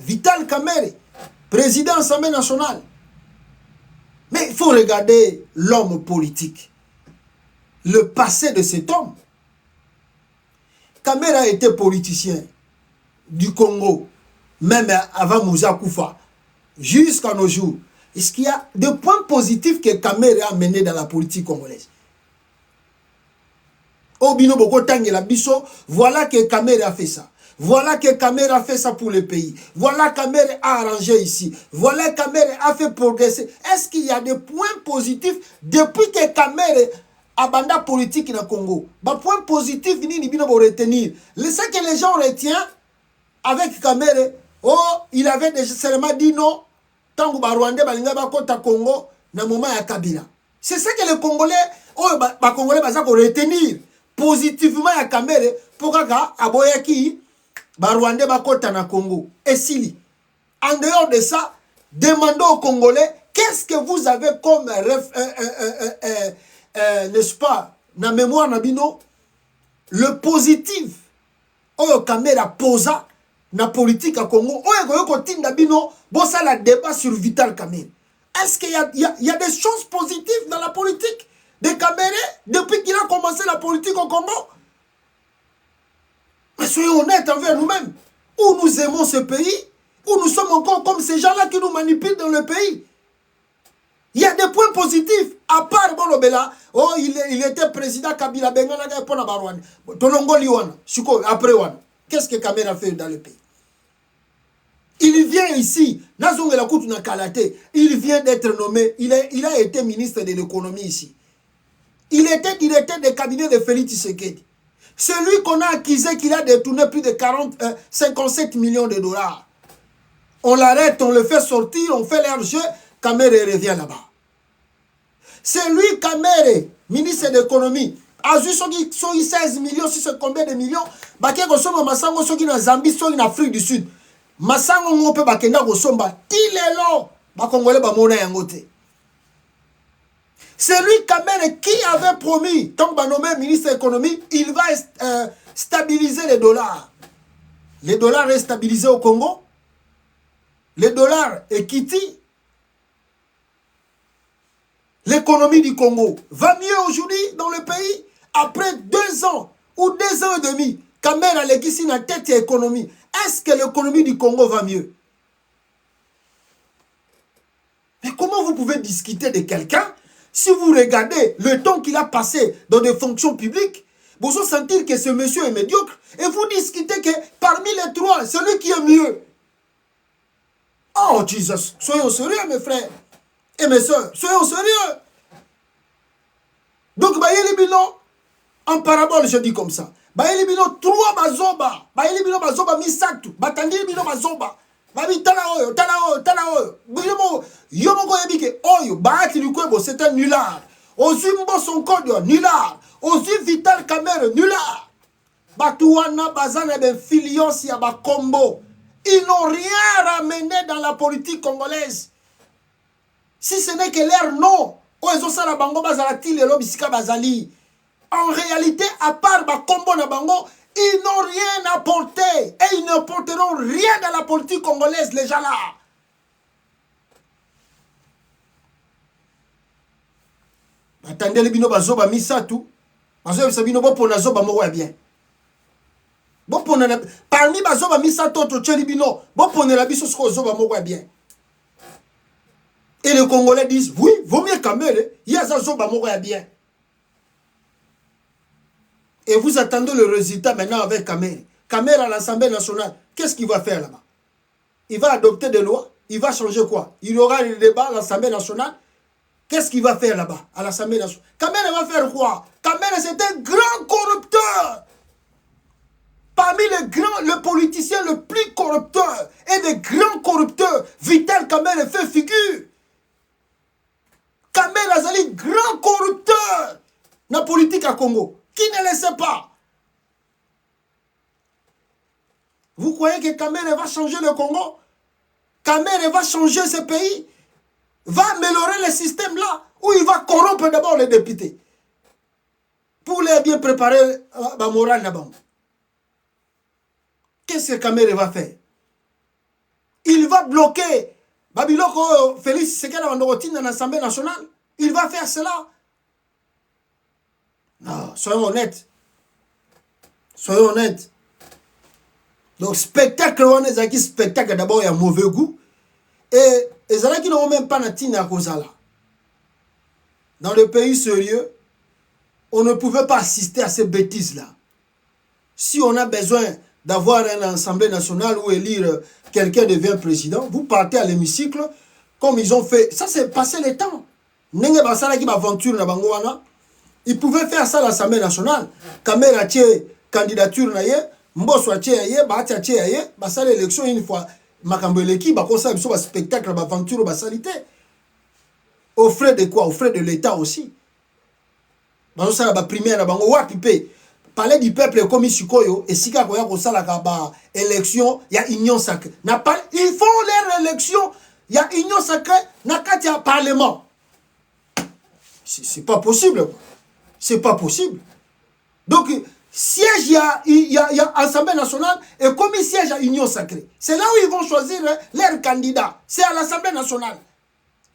S2: Vital Kamere, président de l'Assemblée nationale. Mais il faut regarder l'homme politique, le passé de cet homme. Kamere a été politicien du Congo, même avant Moussa Koufa, jusqu'à nos jours. Est-ce qu'il y a des points positifs que Kamere a menés dans la politique congolaise? Obino Boko Tangela Biso, voilà que Kamere a fait ça. Voilà que Kamere a fait ça pour le pays. Voilà que Kamere a arrangé ici. Voilà que Kamere a fait progresser. Est-ce qu'il y a des points positifs depuis que Kamere a banda politique dans le Congo? Bah, point positif, il faut retenir. Ce que les gens retiennent avec Kamere, oh, il avait nécessairement dit non. Tant que Rwandais balinga bakota Congo, na moment ya Kabila. C'est ça que les Congolais, oh, les Congolais, retenir positivement à Kamere pour que aboyaki Rwandais bakota na Congo. Et Sili. En dehors de ça, demandez aux Congolais qu'est-ce que vous avez comme n'est-ce pas, na mémoire nabino, le positif. Oyo Kamera posa na politique à Congo. Oyo kotinda bino, bossa la débat sur Vital Kamerhe. Est-ce qu'il y a des choses positives dans la politique de Kamerhe depuis qu'il a commencé la politique au Congo? Mais soyons honnêtes envers nous-mêmes. Où nous aimons ce pays, où nous sommes encore comme ces gens-là qui nous manipulent dans le pays. Il y a des points positifs. À part Bolobela, oh, il était président Kabila Bengala pour la Barouane. Tolongo Liwana, après Wana. Qu'est-ce que Kamerhe a fait dans le pays? Il vient ici, il vient d'être nommé, il a été ministre de l'économie ici. Il était directeur des cabinets de Félix Tshisekedi. Celui qu'on a accusé qu'il a détourné plus de 57 millions de dollars. On l'arrête, on le fait sortir, on fait leur jeu, Kamerhe revient là-bas. C'est lui, Kamerhe, ministre de l'économie, a vu 16 millions, si c'est combien de millions, Baké Gosoma Massango, ceux qui sont en Zambie, ceux qui sont en Afrique du Sud. Massango Ngope Bakenda Gosomba, Tilelo, Bakongole Bamona Yangote. C'est lui, Kamerhe, qui avait promis, tant que nommé ministre de l'économie, il va stabiliser les dollars. Les dollars est stabilisé au Congo. Les dollars est quitté. L'économie du Congo va mieux aujourd'hui dans le pays. Après 2 ans ou 2 ans et demi, Kamerhe a l'équipe dans la tête de l'économie. Est-ce que l'économie du Congo va mieux? Mais comment vous pouvez discuter de quelqu'un si vous regardez le temps qu'il a passé dans des fonctions publiques? Vous allez sentir que ce monsieur est médiocre et vous discutez que parmi les 3, celui qui est mieux. Oh Jesus, soyons sérieux mes frères et mes soeurs, soyons sérieux. Donc, Bayeli Bino, en parabole, je dis comme ça. Bayeli Bino, 3 bazoba. Bayeli Bino bazoba misatu. Batandi Bino bazoba. Babi tala oyo, tala oyo, tala oyo. Yomoko yebike oyo. Bahati Lukwebo, c'est un nulard. Ozu Mboso Nkodio, nulard. Ozu Vital Kamerhe, nulard. Batouana bazana ben filios ya ba combo. Ils n'ont rien ramené dans la politique congolaise. Si ce n'est que leur nom. En réalité, à part ma combo na bango, ils n'ont rien apporté. Et ils n'apporteront rien dans la politique congolaise, les gens là. Attendez, les bino bazoba misatu. Bazoba sabino bopona zoba mowa bien. Bopona parmi bazoba misatu to tcheli bino, bopona la biso sko zoba mowa bien. Et les Congolais disent, oui, vaut mieux Kamerhe, il y a ça, bien. Et vous attendez le résultat maintenant avec Kamerhe. Kamerhe à l'Assemblée nationale, qu'est-ce qu'il va faire là-bas? Il va adopter des lois, il va changer quoi? Il y aura le débat à l'Assemblée nationale. Qu'est-ce qu'il va faire là-bas, à l'Assemblée nationale? Kamerhe va faire quoi? Kamerhe, c'est un grand corrupteur. Parmi les grands, le politicien le plus corrupteur et des grands corrupteurs, Vital Kamerhe fait figure. Kamerhe Azali, grand corrupteur dans la politique à Congo. Qui ne le sait pas? Vous croyez que Kamerhe va changer le Congo? Kamerhe va changer ce pays? Va améliorer le système là? Ou il va corrompre d'abord les députés? Pour les bien préparer la morale là-bas. Qu'est-ce que Kamerhe va faire? Il va bloquer Babiloko Félix Tshisekedi dans l'Assemblée nationale. Il va faire cela. Non, soyons honnêtes. Soyons honnêtes. Donc, spectacle, on est un spectacle d'abord, il y a mauvais goût. Et les gens qui n'ont même pas natina à cause là. Dans le pays sérieux, on ne pouvait pas assister à ces bêtises-là. Si on a besoin d'avoir une assemblée nationale où élire quelqu'un devient président, vous partez à l'hémicycle, comme ils ont fait. Ça, c'est passé le temps. Nenge basala qui m'aventure na bangoana, ils pouvaient faire ça à l'Assemblée nationale. Kamerhe a candidature na ye, Mboso a ye, Bahati a ye, basala l'élection une fois. Makambo l'équipe, bakosa biso ba spectacle, ba aventure, ba salité. Au frais de quoi? Au frais de l'État aussi. Basala ba primaire na bango wa pipé. palais du peuple est comme Sikoyo et si Kakoya Kosala Kaba élection, il y a union sacrée. Ils font leur élection, il y a union sacrée, il y a parlement. C'est pas possible. C'est pas possible. Donc, siège, il y a Assemblée nationale et comme il siège à Union sacrée. C'est là où ils vont choisir leurs candidats. C'est à l'Assemblée nationale.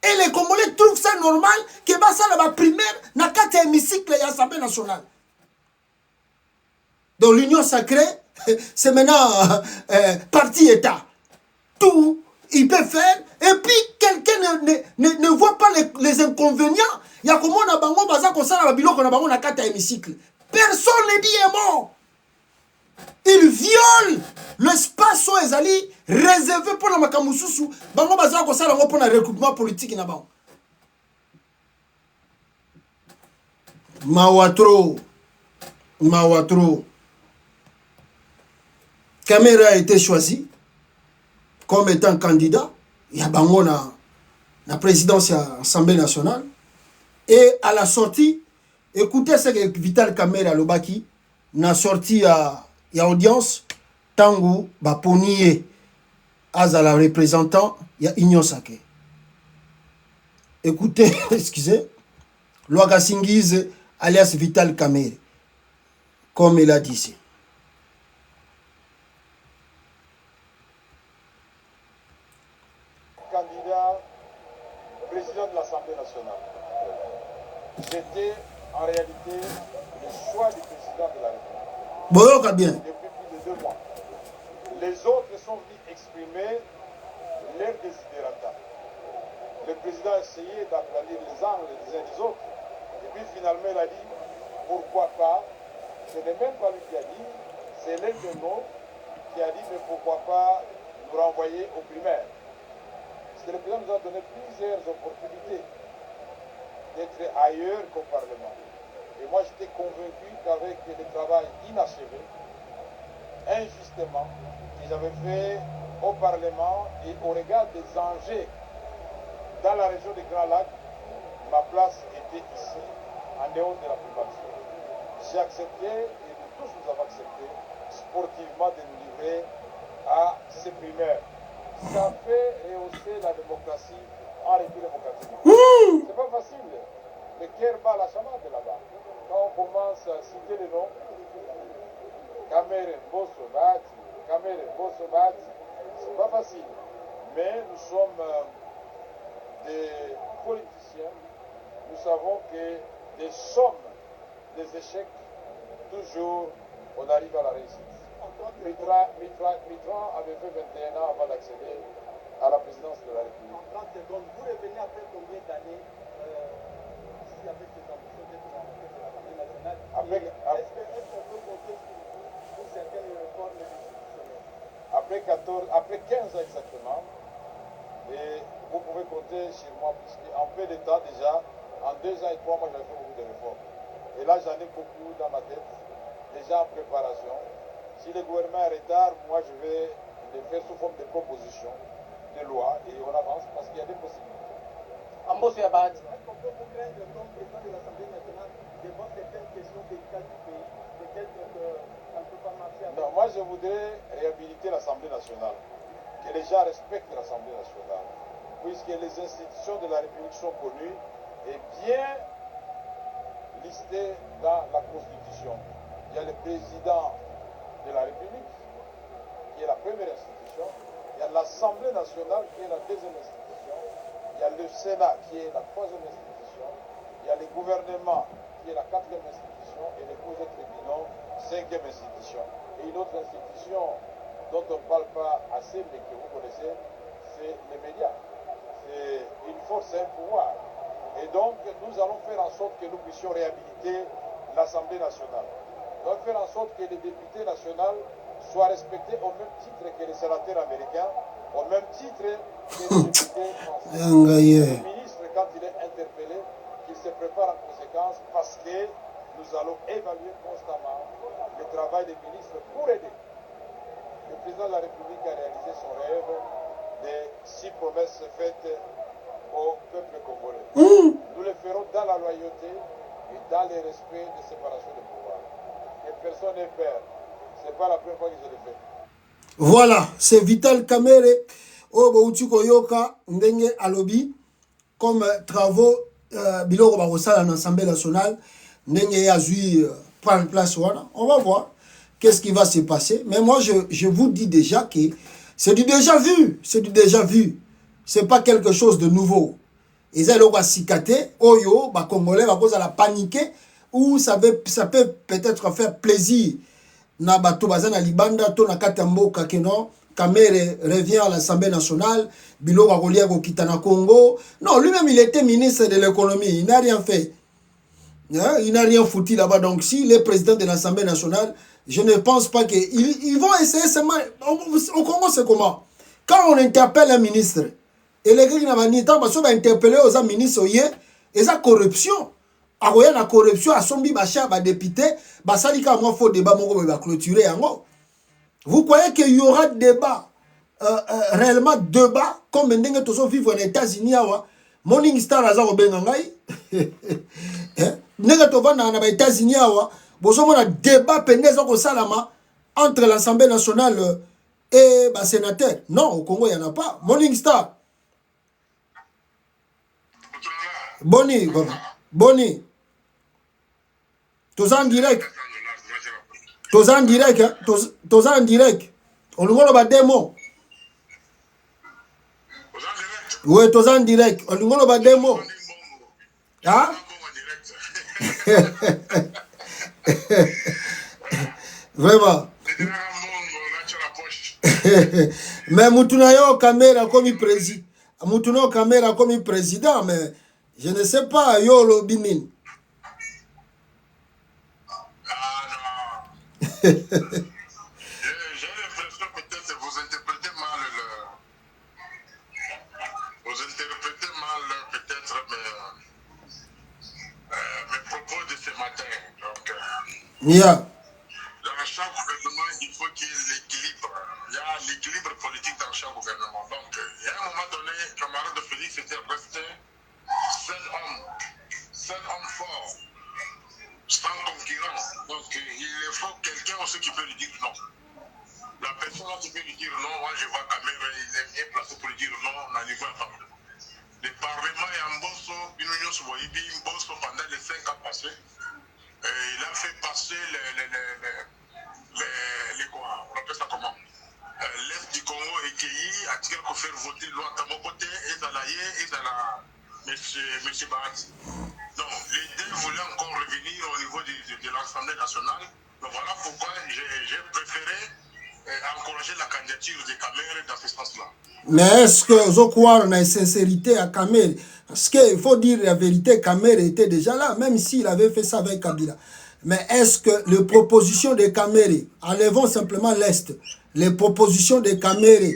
S2: Et les Congolais trouvent ça normal que ça la primaire n'a qu'à hémicycle et l'Assemblée nationale. Donc l'Union sacrée, c'est maintenant parti-État. Tout, il peut faire. Et puis, quelqu'un ne voit pas les inconvénients. Il y a comment on a bango baza ko sala babilo qu'on a bango na kata hémicycle. Personne ne dit est mort. Il viole l'espace où ils allaient réservé pour la makamususu. Bango baza ko sala ngo pour le recrutement politique na bango. Mawatro. Kamere a été choisi comme étant candidat. Il y a bango la présidence de l'Assemblée nationale. Et à la sortie, écoutez ce que Vital Kamerhe a lobaki, na sorti à audience, tangu baponiye as à la représentant, il y a Union Sacrée. Écoutez, excusez, Lwaka Singize alias Vital Kamerhe, comme il a dit ici.
S3: Candidat président de l'Assemblée nationale. C'était en réalité le choix du président de la République.
S2: Boyoka bien.
S3: Depuis plus de 2 mois. Les autres sont venus exprimer leurs desiderata. Le président a essayé d'aplanir les angles des uns des autres. Et puis finalement il a dit pourquoi pas. Ce n'est même pas lui qui a dit, c'est l'un de nous qui a dit mais pourquoi pas nous renvoyer aux primaires. Parce que le président nous a donné plusieurs opportunités d'être ailleurs qu'au Parlement. Et moi, j'étais convaincu qu'avec le travail inachevé, injustement, que j'avais fait au Parlement et au regard des enjeux dans la région des Grands Lacs, ma place était ici, en dehors de la primature. J'ai accepté, et nous tous nous avons accepté, sportivement de nous livrer à ces primaires. Ça fait rehausser la démocratie en République démocratique. C'est pas facile. Le cœur bat la chamade là-bas. Quand on commence à citer les noms, Kamerhe Mbosso Bati, c'est pas facile. Mais nous sommes des politiciens. Nous savons que des sommes, des échecs, toujours on arrive à la réussite. Mitterrand avait fait 21 ans avant d'accéder à la présidence de la République.
S4: En 30 secondes, vous revenez après combien d'années ici avec les ambitions d'être rencontrés de l'Assemblée nationale? Est-ce qu'on peut compter sur certaines réformes institutionnelles?
S3: Après 15 ans exactement, et vous pouvez compter sur moi, puisqu'en peu de temps déjà, en 2 ans et 3 mois, j'avais fait beaucoup de réformes. Et là, j'en ai beaucoup dans ma tête, déjà en préparation. Si le gouvernement est en retard, moi je vais le faire sous forme de propositions, de loi, et on avance parce qu'il y a des possibilités.
S4: Est-ce qu'on peut vous craindre comme président de l'Assemblée nationale devant certaines questions délicates du pays, peut-être ça ne peut pas marcher avec...
S3: Non, moi je voudrais réhabiliter l'Assemblée nationale, que les gens respectent l'Assemblée nationale, puisque les institutions de la République sont connues et bien listées dans la Constitution. Il y a le président de la République, qui est la première institution, il y a l'Assemblée nationale, qui est la deuxième institution, il y a le Sénat, qui est la troisième institution, il y a le gouvernement, qui est la quatrième institution, et les cours de tribunaux, cinquième institution. Et une autre institution dont on ne parle pas assez, mais que vous connaissez, c'est les médias. C'est une force et un pouvoir. Et donc, nous allons faire en sorte que nous puissions réhabiliter l'Assemblée nationale. Nous allons faire en sorte que les députés nationaux soient respectés au même titre que les sénateurs américains, au même titre que les députés français. Le ministre, quand il est interpellé, qu'il se prépare en conséquence parce que nous allons évaluer constamment le travail des ministres pour aider. Le président de la République a réalisé son rêve des 6 promesses faites au peuple congolais. Nous le ferons dans la loyauté et dans le respect de séparation des pouvoirs. Que personne n'est père. Ce n'est pas la première fois que je le fais.
S2: Voilà, c'est Vital Kamerhe. Bauti Koyoka, Ndenge Alobi, comme travaux, Biloko Barosala à l'Assemblée nationale, Ndenge Azui prend place. Voilà. On va voir qu'est-ce qui va se passer. Mais moi, je vous dis déjà que c'est du déjà vu. C'est du déjà vu. C'est pas quelque chose de nouveau. Ils ont le Oyo, Congolais, la paniquer, ou ça peut peut-être faire plaisir. Na bato bazana libanda to na katambo kakeno Kamerhe revient à l'Assemblée nationale, Bilo Wagolia Kitana Congo. Non, lui-même il était ministre de l'économie, il n'a rien fait. Il n'a rien foutu là-bas. Donc si les présidents de l'Assemblée nationale, je ne pense pas qu'ils vont essayer seulement. Au Congo, c'est comment? Quand on interpelle un ministre, et les gens qui vont interpeller aux ministres, il y a corruption. Il y a la corruption, à son bibacha, député, salika moi faut débat, mon clôturer. Vous croyez qu'il y aura débat, réellement débat, comme nous tous vivre aux États-Unis, Morning Star a zaro bengangai. Nega tova na ba États-Unis awa, bozo mona débat pendezo ko salama entre l'Assemblée nationale et ba sénateur. Non, au Congo il y en a pas. Morning Star. Boni, Boni. Tous en direct. Tous en direct, hein? Tous en direct. On nous ba démo. Oui, tous en direct. On nous ba démo. Ah? Vraiment. Mais Moutunayo Kamera comme président. Moutunayo Kamera comme président, mais je ne sais pas, yo lo bimin.
S1: J'ai l'impression peut-être que vous interprétez mal peut-être mes propos de ce matin. Donc,
S2: Yeah.
S1: dans chaque gouvernement, il faut qu'il y ait l'équilibre. Il y a l'équilibre politique dans chaque gouvernement. Donc, il y a un moment donné, camarade Félix était resté seul homme fort, sans concurrent. Donc, il faut quelqu'un aussi qui peut lui dire non. La personne qui peut lui dire non, moi je vois Kamerhe, il est bien placé pour lui dire non, on a niveau à le Parlement est en Bosso, pendant les 5 ans passés, il a fait passer les quoi, on appelle ça comment? L'Est du Congo et qui a tiré pour faire voter loi à mon côté, et dans la et dans la M. Bahati. Donc, les deux voulaient encore revenir au niveau de l'Assemblée nationale. Donc, voilà pourquoi j'ai préféré encourager la candidature de Kamerhe dans ce sens-là.
S2: Mais est-ce que vous croyez la sincérité à Kamerhe? Parce qu'il faut dire la vérité, Kamerhe était déjà là, même s'il avait fait ça avec Kabila. Mais est-ce que les propositions de Kamerhe, enlevons simplement l'Est, les propositions de Kamerhe,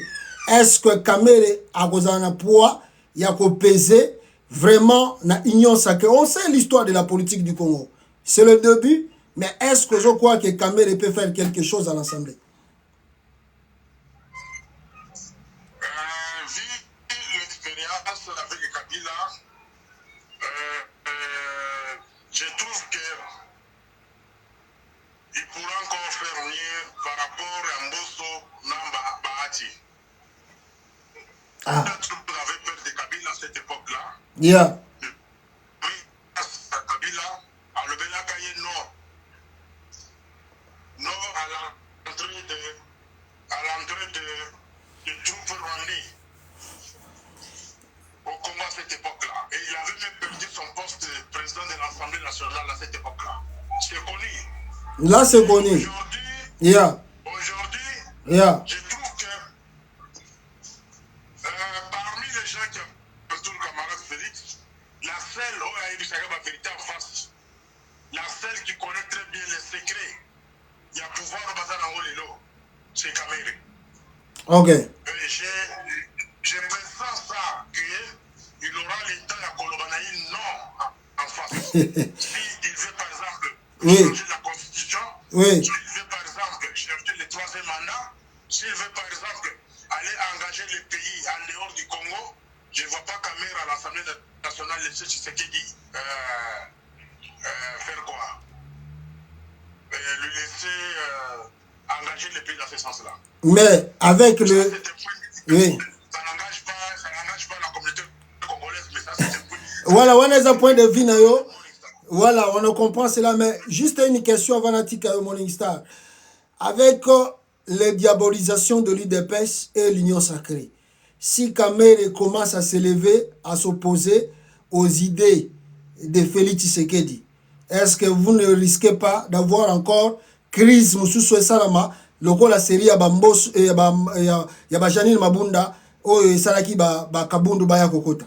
S2: est-ce que Kamerhe a un poids, il y a qu'à peser vraiment dans l'union sacrée? On sait l'histoire de la politique du Congo. C'est le début, mais est-ce que je crois que Kamerhe peut faire quelque chose à l'Assemblée?
S1: Avec Kabila, je trouve qu'il pourra encore faire mieux par rapport à Mbosso Namba Bahati. Peut-être que vous avez peur de Kabila à cette époque-là.
S2: Yeah.
S1: Oui, Kabila a levé la cahier nord. Nord à l'entrée de troupes rwandais au Congo à cette époque-là. Et il avait même perdu son poste de président de l'Assemblée nationale à cette époque-là. C'est connu.
S2: Là, c'est connu.
S1: Aujourd'hui, je trouve que parmi les gens qui entourent le camarade Félix, la seule, la vérité en face, la seule qui connaît très bien les secrets, il y a pouvoir au bazar en Olelo, c'est Kamerhe.
S2: Ok.
S1: Je pressens ça qu'il aura l'état à Kolobanaï non en face. S'il veut par exemple changer la constitution, s'il veut par exemple chercher le 3e mandat, s'il veut par exemple aller engager le pays en dehors du Congo, je ne vois pas Kamerhe à l'Assemblée nationale laisser Tshisekedi faire quoi? le laisser engager les pays dans ce sens-là.
S2: Mais avec le... Oui.
S1: Ça n'engage pas la communauté congolaise, mais ça c'est un point.
S2: Voilà, on a un point de vue, Nayo. Voilà, on comprend cela, mais juste une question avant d'Atika Morning Star. Avec les diabolisations de l'UDPS et l'Union Sacrée, si Kamere commence à s'élever, à s'opposer aux idées de Félix Tshisekedi, est-ce que vous ne risquez pas d'avoir encore crise Moussoussou Salama, le rôle la série Yabambos et Yabajanil Mabunda, ou Salaki Kabundu Baya Kokota?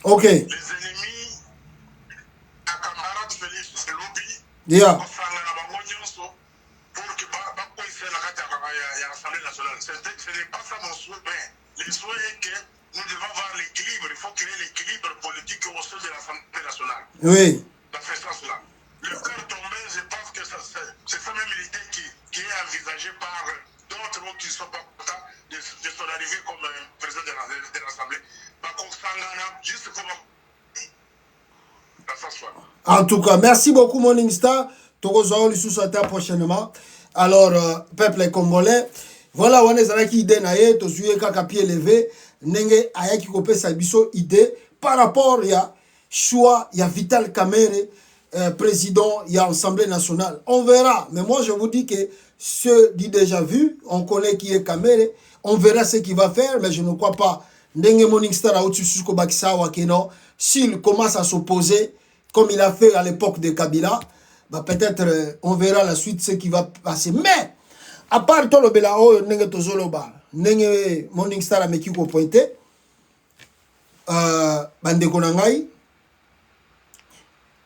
S2: Ok.
S1: Les ennemis, la camarade Félix, c'est lobby.
S2: Yeah.
S1: Pour que l'Assemblée nationale. Ce n'est pas ça mon souhait. Le souhait est que nous devons avoir l'équilibre. Il faut créer l'équilibre politique au sein de l'Assemblée nationale.
S2: Oui.
S1: Dans ce sens-là. Le cœur tombé, je pense que c'est ça même l'idée qui est envisagée par d'autres qui ne sont pas contents de son arrivée comme président de l'Assemblée.
S2: En tout cas, merci beaucoup Morning Star. Togozo Lissousata prochainement. Alors, peuple congolais, voilà, on est avec idée naie, to suye kaka pied levé, nenge ayaki kopé sa biso idée par rapport ya choix ya Vital Kamerhe président ya Assemblée nationale. On verra, mais moi je vous dis que ce dit déjà vu, on connaît qui est Kamerhe, on verra ce qu'il va faire, mais je ne crois pas. Ndenge Morning Star a Otsusuko Bakisawa Keno, s'il commence à s'opposer, comme il a fait à l'époque de Kabila, bah peut-être on verra la suite ce qui va passer. Mais, à part tout le belao, Ndenge Tozoloba, Ndenge Morning Star a meki ko pointé, Bande Konangai,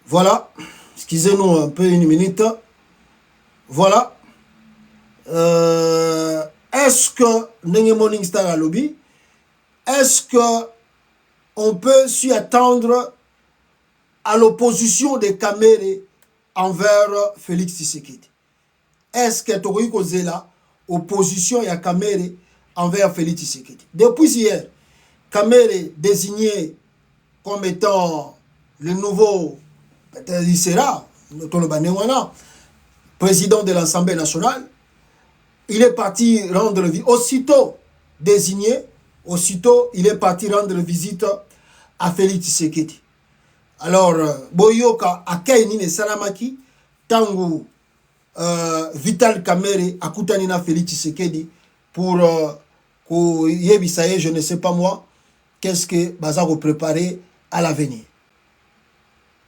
S2: voilà, excusez-nous un peu une minute, voilà, est-ce que Ndenge Morning Star a lobby? Est-ce qu'on peut s'y attendre à l'opposition de Kamerhe envers Félix Tshisekedi? Est-ce que tu as causé la opposition de Kamerhe envers Félix Tshisekedi? Depuis hier, Kamerhe désigné comme étant le nouveau, peut-être il sera, président de l'Assemblée nationale, il est parti rendre visite, aussitôt désigné, aussitôt, il est parti rendre visite à Félix Tshisekedi. Alors, Boyoka Akaini ne Salamaki, Tangu Vital Kamerhe Akutanina Félix Tshisekedi pour Yebisaye, je ne sais pas moi, qu'est-ce que Bazar préparer à l'avenir.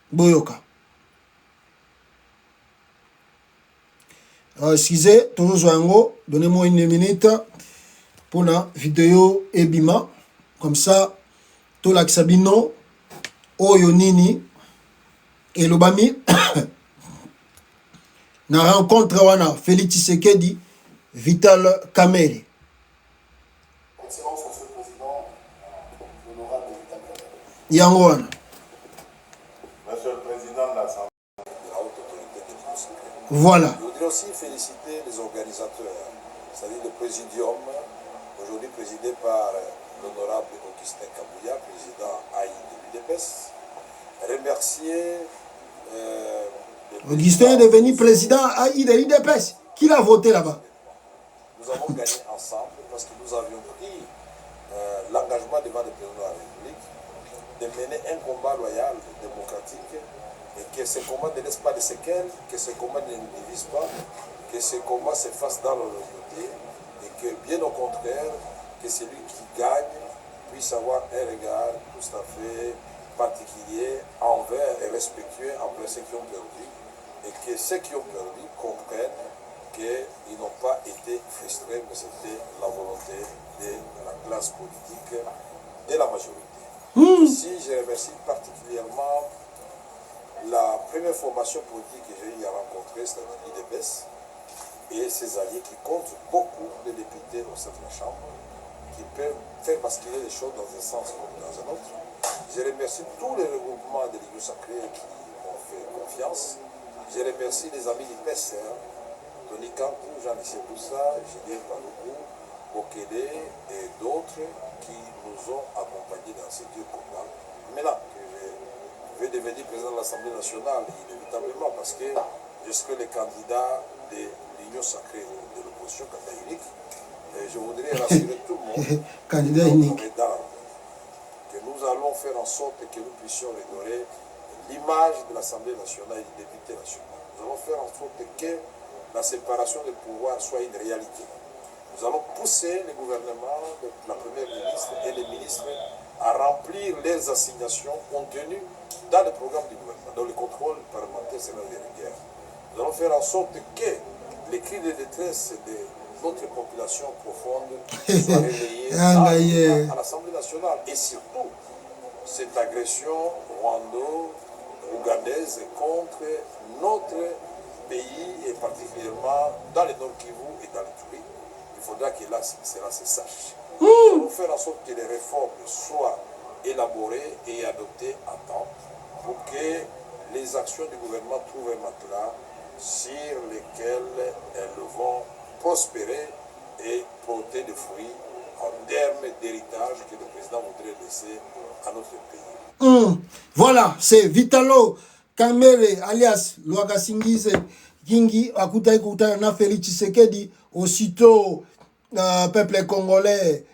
S2: Boyoka. Excusez, toujours donnez-moi une minute. Pour la vidéo ebima comme ça to la sabino oyo nini et lobami na rencontre wana Félix Tshisekedi Vital Kamerhe.
S5: Excellence, Monsieur le Président, l'honorable Vital Kamerhe.
S2: Yangoana.
S5: Monsieur le Président de l'Assemblée de la haute autorité de l'Union sacrée.
S2: Voilà.
S5: Je voudrais aussi féliciter les organisateurs, c'est-à-dire le Présidium, aujourd'hui présidé par l'honorable Augustin Kabouya, président AI de l'UDPS. Remercier...
S2: Augustin est devenu président AI de l'UDPS. Qui l'a voté là-bas?
S5: Nous avons gagné ensemble parce que nous avions pris l'engagement devant le président de la République de mener un combat loyal, démocratique, et que ce combat ne laisse pas de séquelles, que ce combat ne nous divise pas, que ce combat se fasse dans la loyauté, et que bien au contraire, que celui qui gagne puisse avoir un regard tout à fait particulier envers et respectueux envers ceux qui ont perdu, et que ceux qui ont perdu comprennent qu'ils n'ont pas été frustrés, mais c'était la volonté de la classe politique, de la majorité. Ici, je remercie particulièrement la première formation politique que j'ai eu à rencontrer, c'est-à-dire l'UDPS, et ses alliés qui comptent beaucoup de députés au sein de la Chambre, qui peuvent faire basculer les choses dans un sens comme dans un autre. Je remercie tous les regroupements de l'Union sacrée qui m'ont fait confiance. Je remercie les amis du PSR, Tony Kankou, Jean-Michel Boussa, Julien Palougou, Bokele et d'autres qui nous ont accompagnés dans ces deux combats. Maintenant que je vais devenir président de l'Assemblée nationale, inévitablement, parce que je serai le candidat de l'Union sacrée de l'opposition, candidat unique, et je voudrais rassurer tout le monde,
S2: candidat unique,
S5: que nous allons faire en sorte que nous puissions redorer l'image de l'Assemblée nationale et du député national. Nous allons faire en sorte que la séparation des pouvoirs soit une réalité. Nous allons pousser le gouvernement, la première ministre et les ministres à remplir les assignations contenues dans le programme du gouvernement, dans le contrôle parlementaire c'est de rigueur. Nous allons faire en sorte que les cris de détresse de notre population profonde soient relayés à l'Assemblée nationale. Et surtout, cette agression rwando-ougandaise contre notre pays, et particulièrement dans le Nord Kivu et dans le Tourisme, il faudra que là, cela se sache. Nous allons faire en sorte que les réformes soient élaborées et adoptées à temps pour que les actions du gouvernement trouvent un matelas sur lesquels elles vont prospérer et porter des fruits en termes d'héritage que le président voudrait laisser à notre pays.
S2: Voilà, c'est Vitalo Kamere alias Lwakasingise Kingi Akutai Koutana Félix Tshisekedi, aussitôt peuple congolais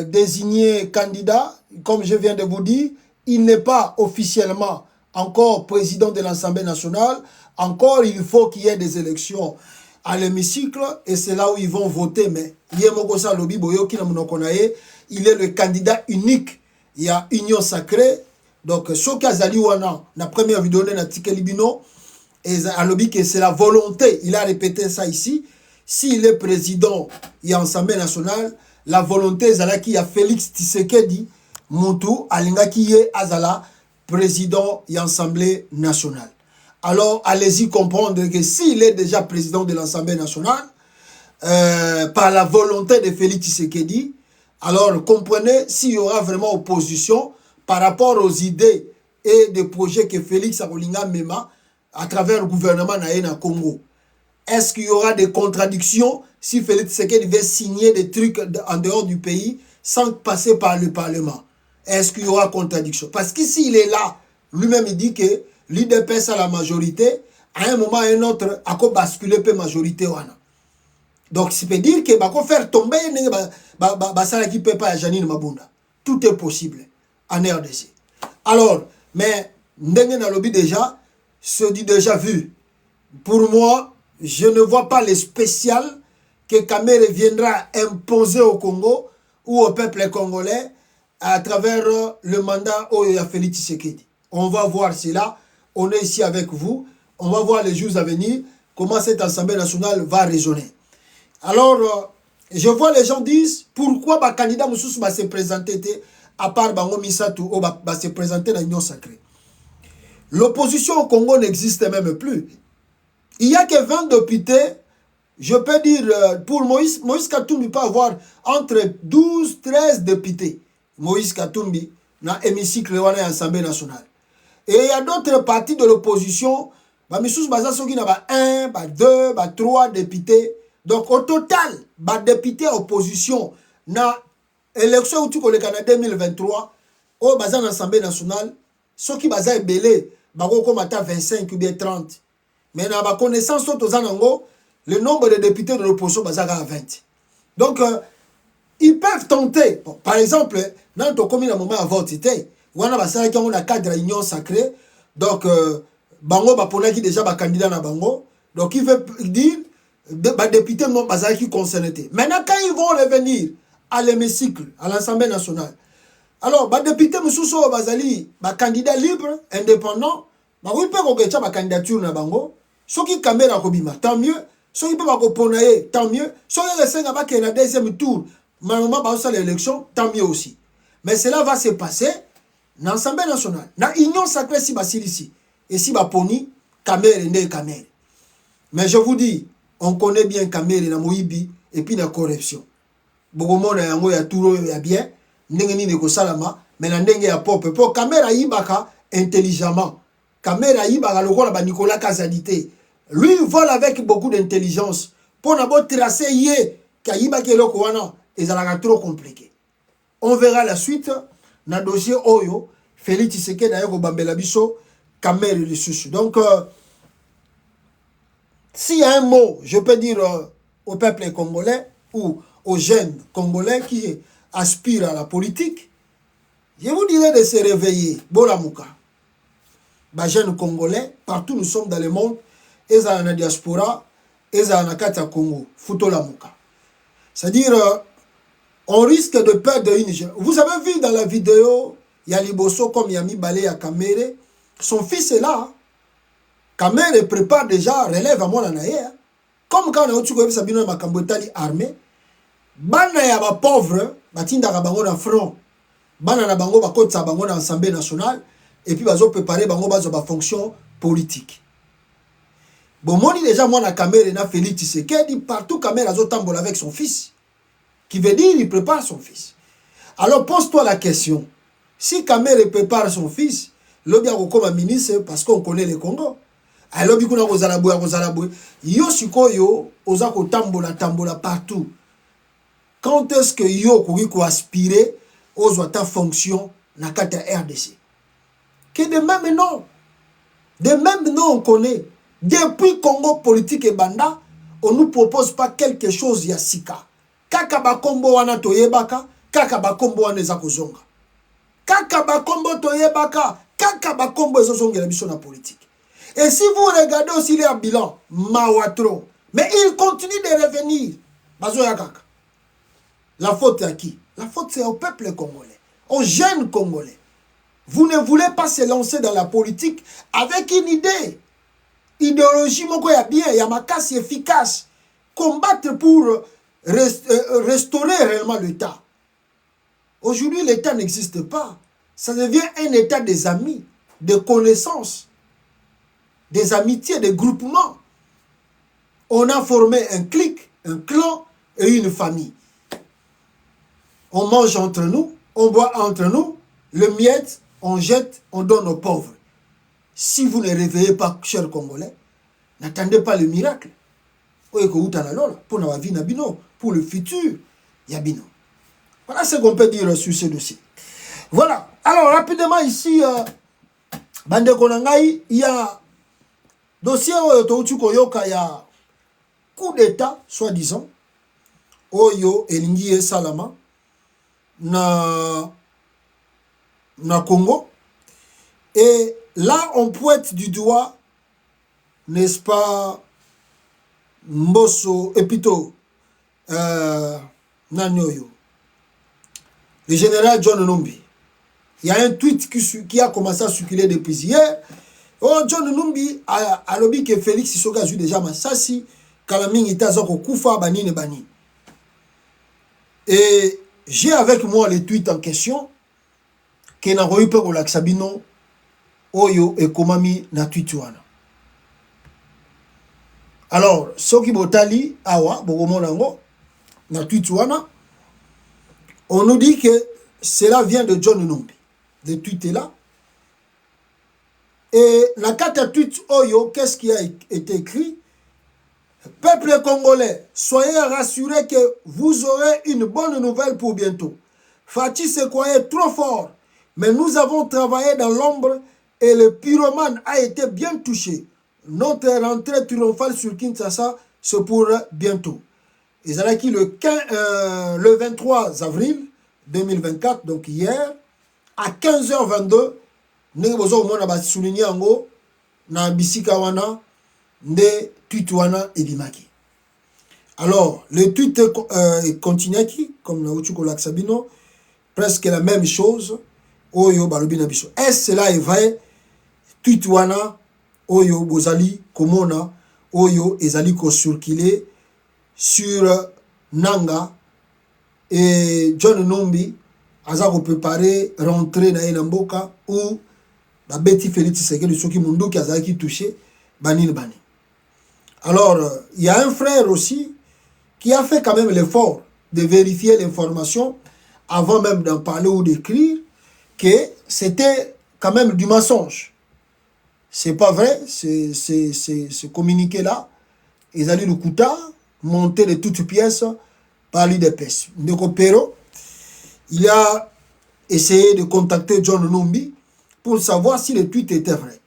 S2: désigné candidat. Comme je viens de vous dire, il n'est pas officiellement encore président de l'Assemblée nationale. Encore, il faut qu'il y ait des élections à l'hémicycle et c'est là où ils vont voter. Mais il est le candidat unique. Il y a Union sacrée. Donc, ce qu'Azali Wana, la première vidéo de Natike Libino, et c'est la volonté. Il a répété ça ici. S'il est président, il y a l'Assemblée nationale. La volonté, c'est qu'il y a Félix Tshisekedi, Moutou, Alinga qui est Azala, président de l'Assemblée nationale. Alors, allez-y comprendre que s'il est déjà président de l'Assemblée nationale, par la volonté de Félix Tshisekedi, alors comprenez s'il y aura vraiment opposition par rapport aux idées et des projets que Félix Akolinga Mema à travers le gouvernement na Congo. Est-ce qu'il y aura des contradictions si Félix Tshisekedi veut signer des trucs en dehors du pays sans passer par le Parlement? Est-ce qu'il y aura contradiction? Parce qu'ici, il est là. Lui-même, il dit que l'IDPS a la majorité. À un moment ou à un autre, il faut basculer la majorité. Donc, ça peut dire qu'il va faire tomber ça qui peut pas Janine Mabunda. Tout est possible en RDC. Alors, mais, Ndenge na lobby déjà, se dit déjà vu. Pour moi, je ne vois pas le spécial que Kamere viendra imposer au Congo ou au peuple congolais à travers le mandat de Félix Tshisekedi. On va voir cela. On est ici avec vous. On va voir les jours à venir comment cette Assemblée nationale va raisonner. Alors, je vois les gens disent pourquoi le candidat Moussous va se présenter à part Bango Misatou ou va se présenter dans l'Union sacrée. L'opposition au Congo n'existe même plus. Il n'y a que 20 députés. Je peux dire, pour Moïse Katumbi peut avoir entre 12 13 députés. Moïse Katumbi, dans l'hémicycle de l'Assemblée nationale. Et il y a d'autres partis de l'opposition. Missous Bazaso qui n'a 1, 2, 3 députés. Donc au total, députés opposition dans l'élection où le Canada 2023, au bazar l'Assemblée nationale, ceux qui bazar est belé, comme 25 ou bien 30. Mais dans la connaissance, le nombre de députés de l'opposition est à 20. Donc, ils peuvent tenter. Bon, par exemple, dans le commune, à un moment à vote, on a un cadre de l'Union sacrée. Donc, Bango Bapona qui déjà candidat à Bango. Donc, il veut dire les députés non pas qui concernent. Maintenant, quand ils vont revenir à l'hémicycle, à l'Assemblée nationale, alors, les députés Moussousso Bazali, les candidats libres, indépendants, ils peuvent avoir une candidature à Bango. Ceux qui caméra Kobima, tant mieux. Ceux qui peuvent ponailler, tant mieux. Ceux qui ont un deuxième tour, normalement, dans l'élection, tant mieux aussi. Mais cela va se passer dans l'Assemblée nationale. Dans l'Union sacrée, si Basile ici. Et si Baponi, Kamere, Ndé Kamere. Mais je vous dis, on connaît bien Kamere, na Moïbi, et puis la corruption. Bogomo na yango ya touro ya bien, ndenge ni ko salama, mais na ndenge ya pop. Pour Kamere yibaka intelligemment. Kamere yibaka lokola ba Nicolas Kazadité. Lui, il vole avec beaucoup d'intelligence. Pour n'avoir tracé yé, Kayiba Keloko wana, et ça sera trop compliqué. On verra la suite dans le dossier Oyo, Félix Tshisekedi d'ailleurs au Bambela Bisso, Kamere Lisusu. Donc, s'il y a un mot, je peux dire au peuple congolais ou aux jeunes congolais qui aspirent à la politique, je vous dirais de se réveiller. Bolamouka. Les jeunes congolais, partout nous sommes dans le monde, ils sont dans la diaspora, ils sont dans la Kata Congo, Futolamouka. C'est-à-dire, on risque de perdre une jeune. Vous avez vu dans la vidéo, il y a Liboso comme Yami Balé à Kamere, son fils est là. Kamere prépare déjà, relève à moi en ailleurs. Comme quand on a eu Sabino Makambotali armée, bana ya ba pauvre, batinda bango na front. Bana na bango bakotsa bango na Assemblée nationale et puis bazo préparer bango bazo ba fonction politique. Bon moni déjà moi na Kamere na Félix Tshisekedi partout Kamere azo tambola avec son fils. Qui veut dire il prépare son fils. Alors pose-toi la question. Si Kamere prépare son fils, l'obi a comme ministre parce qu'on connaît le Congo. Alors l'obi kuna kozalaboué. Yo sikoyo ozako tambola partout. Quand est-ce que yo ko aspirer aux ta fonction na kata RDC? Que de même non. De même non on connaît. Depuis Congo politique et banda, on nous propose pas quelque chose ya sika. Kaka bakombo wana toyebaka, kaka bakombo wana eza kozonga. Kaka bakombo toyebaka, kaka bakombo ezozongela biso na politique. Et si vous regardez aussi leur bilan, mawatro, mais ils continuent de revenir. Bazoya kaka. La faute est à qui? La faute c'est au peuple congolais, aux jeunes congolais. Vous ne voulez pas se lancer dans la politique avec une idée. Idéologie moko ya bien, ya makasi efficace. Combattre pour restaurer réellement l'État. Aujourd'hui, l'État n'existe pas. Ça devient un État des amis, des connaissances, des amitiés, des groupements. On a formé un clique, un clan et une famille. On mange entre nous, on boit entre nous, le miette, on jette, on donne aux pauvres. Si vous ne réveillez pas, chers Congolais, n'attendez pas le miracle. Pour le futur, Yabino. Voilà ce qu'on peut dire sur ce dossier. Voilà. Alors, rapidement, ici, Bande Konangai, il y a dossier il y a coup d'État, soi-disant, Oyo Elingi Salama, na Congo. Et là, on pointe du doigt, n'est-ce pas, Mbosso, et plutôt, Nanyoyo, le général John Numbi. Il y a un tweet qui a commencé à circuler depuis hier. Oh, John Numbi a lobby que Félix Tshisekedi a eu déjà Massassi, Kalaming Itazoko Koufa, Banine Bani. Et j'ai avec moi les tweets en question, qui n'a pas eu peur au Sabino, Oyo et Komami na tweet. Alors, ceux qui botali, awa, bogomonango, na tweet on nous dit que cela vient de John Numbi. De tweet là. Et la carte tweet Oyo, qu'est-ce qui a été écrit? Peuple congolais, soyez rassurés que vous aurez une bonne nouvelle pour bientôt. Fatih se croyait trop fort, mais nous avons travaillé dans l'ombre et le pyromane a été bien touché. Notre rentrée triomphale sur Kinshasa se pourra bientôt. Ils ont acquis le 23 avril 2024, donc hier, à 15h22, nous avons souligné na bisika wana de tweet wana ebimaki. Alors, le tweet continue qui, comme na Uchuko Laksabino, presque la même chose. Oyo balobina biso. Est-ce cela est vrai? Tweet wana Oyo bozali komona Oyo ezali ko circuler sur Nanga et John Numbi aza ko préparer rentrer na Mboka ou ba Betty Félix Tshisekedi soki mundu ki azali touché banini bani. Alors, il y a un frère aussi qui a fait quand même l'effort de vérifier l'information avant même d'en parler ou d'écrire que c'était quand même du mensonge. C'est pas vrai, ce communiqué-là, ils allaient le Kouta, monter de toutes pièces, par l'UDPS. Ndeko Pero, il a essayé de contacter John Numbi pour savoir si le tweet était vrai.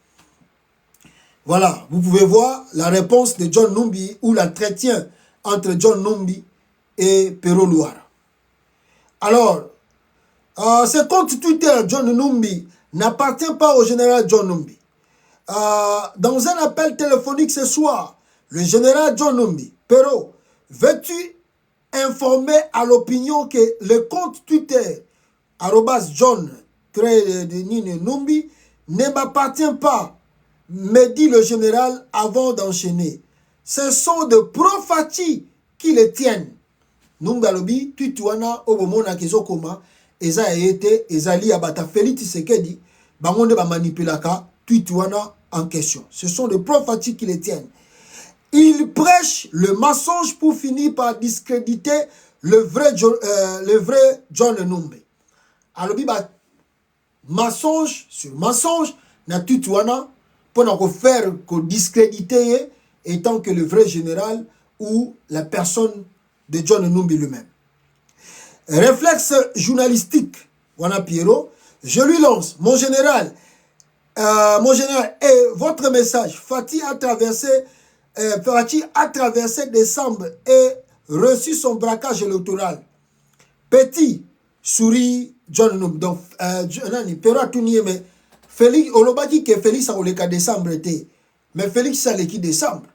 S2: Voilà, vous pouvez voir la réponse de John Numbi ou l'entretien entre John Numbi et Pero Luara. Alors, ce compte Twitter John Numbi n'appartient pas au général John Numbi. Dans un appel téléphonique ce soir, le général John Numbi, Pero, veux-tu informer à l'opinion que le compte Twitter @John Numbi ne m'appartient pas, me dit le général avant d'enchaîner. Ce sont de Profati qui les tiennent. Numbi alobi tutuana obomona kezokoma eza ete ezali abata Félix Tshisekedi bangonde ba manipulaka tutuana en question. Ce sont de Profati qui les tiennent. Il prêche le mensonge pour finir par discréditer le vrai John Numbi. Alobi ba mensonge sur mensonge na tutuana pour faire que discréditer étant que le vrai général ou la personne de John Numbi lui-même. Réflexe journalistique, Wana Piero, je lui lance, mon général, et votre message, Fati a traversé décembre et reçu son braquage électoral. Petit, sourit John Numbi. Donc, Piero a tout nié, mais Félix, Olobaki que Félix a oleka décembre était, mais Félix a l'équipe décembre.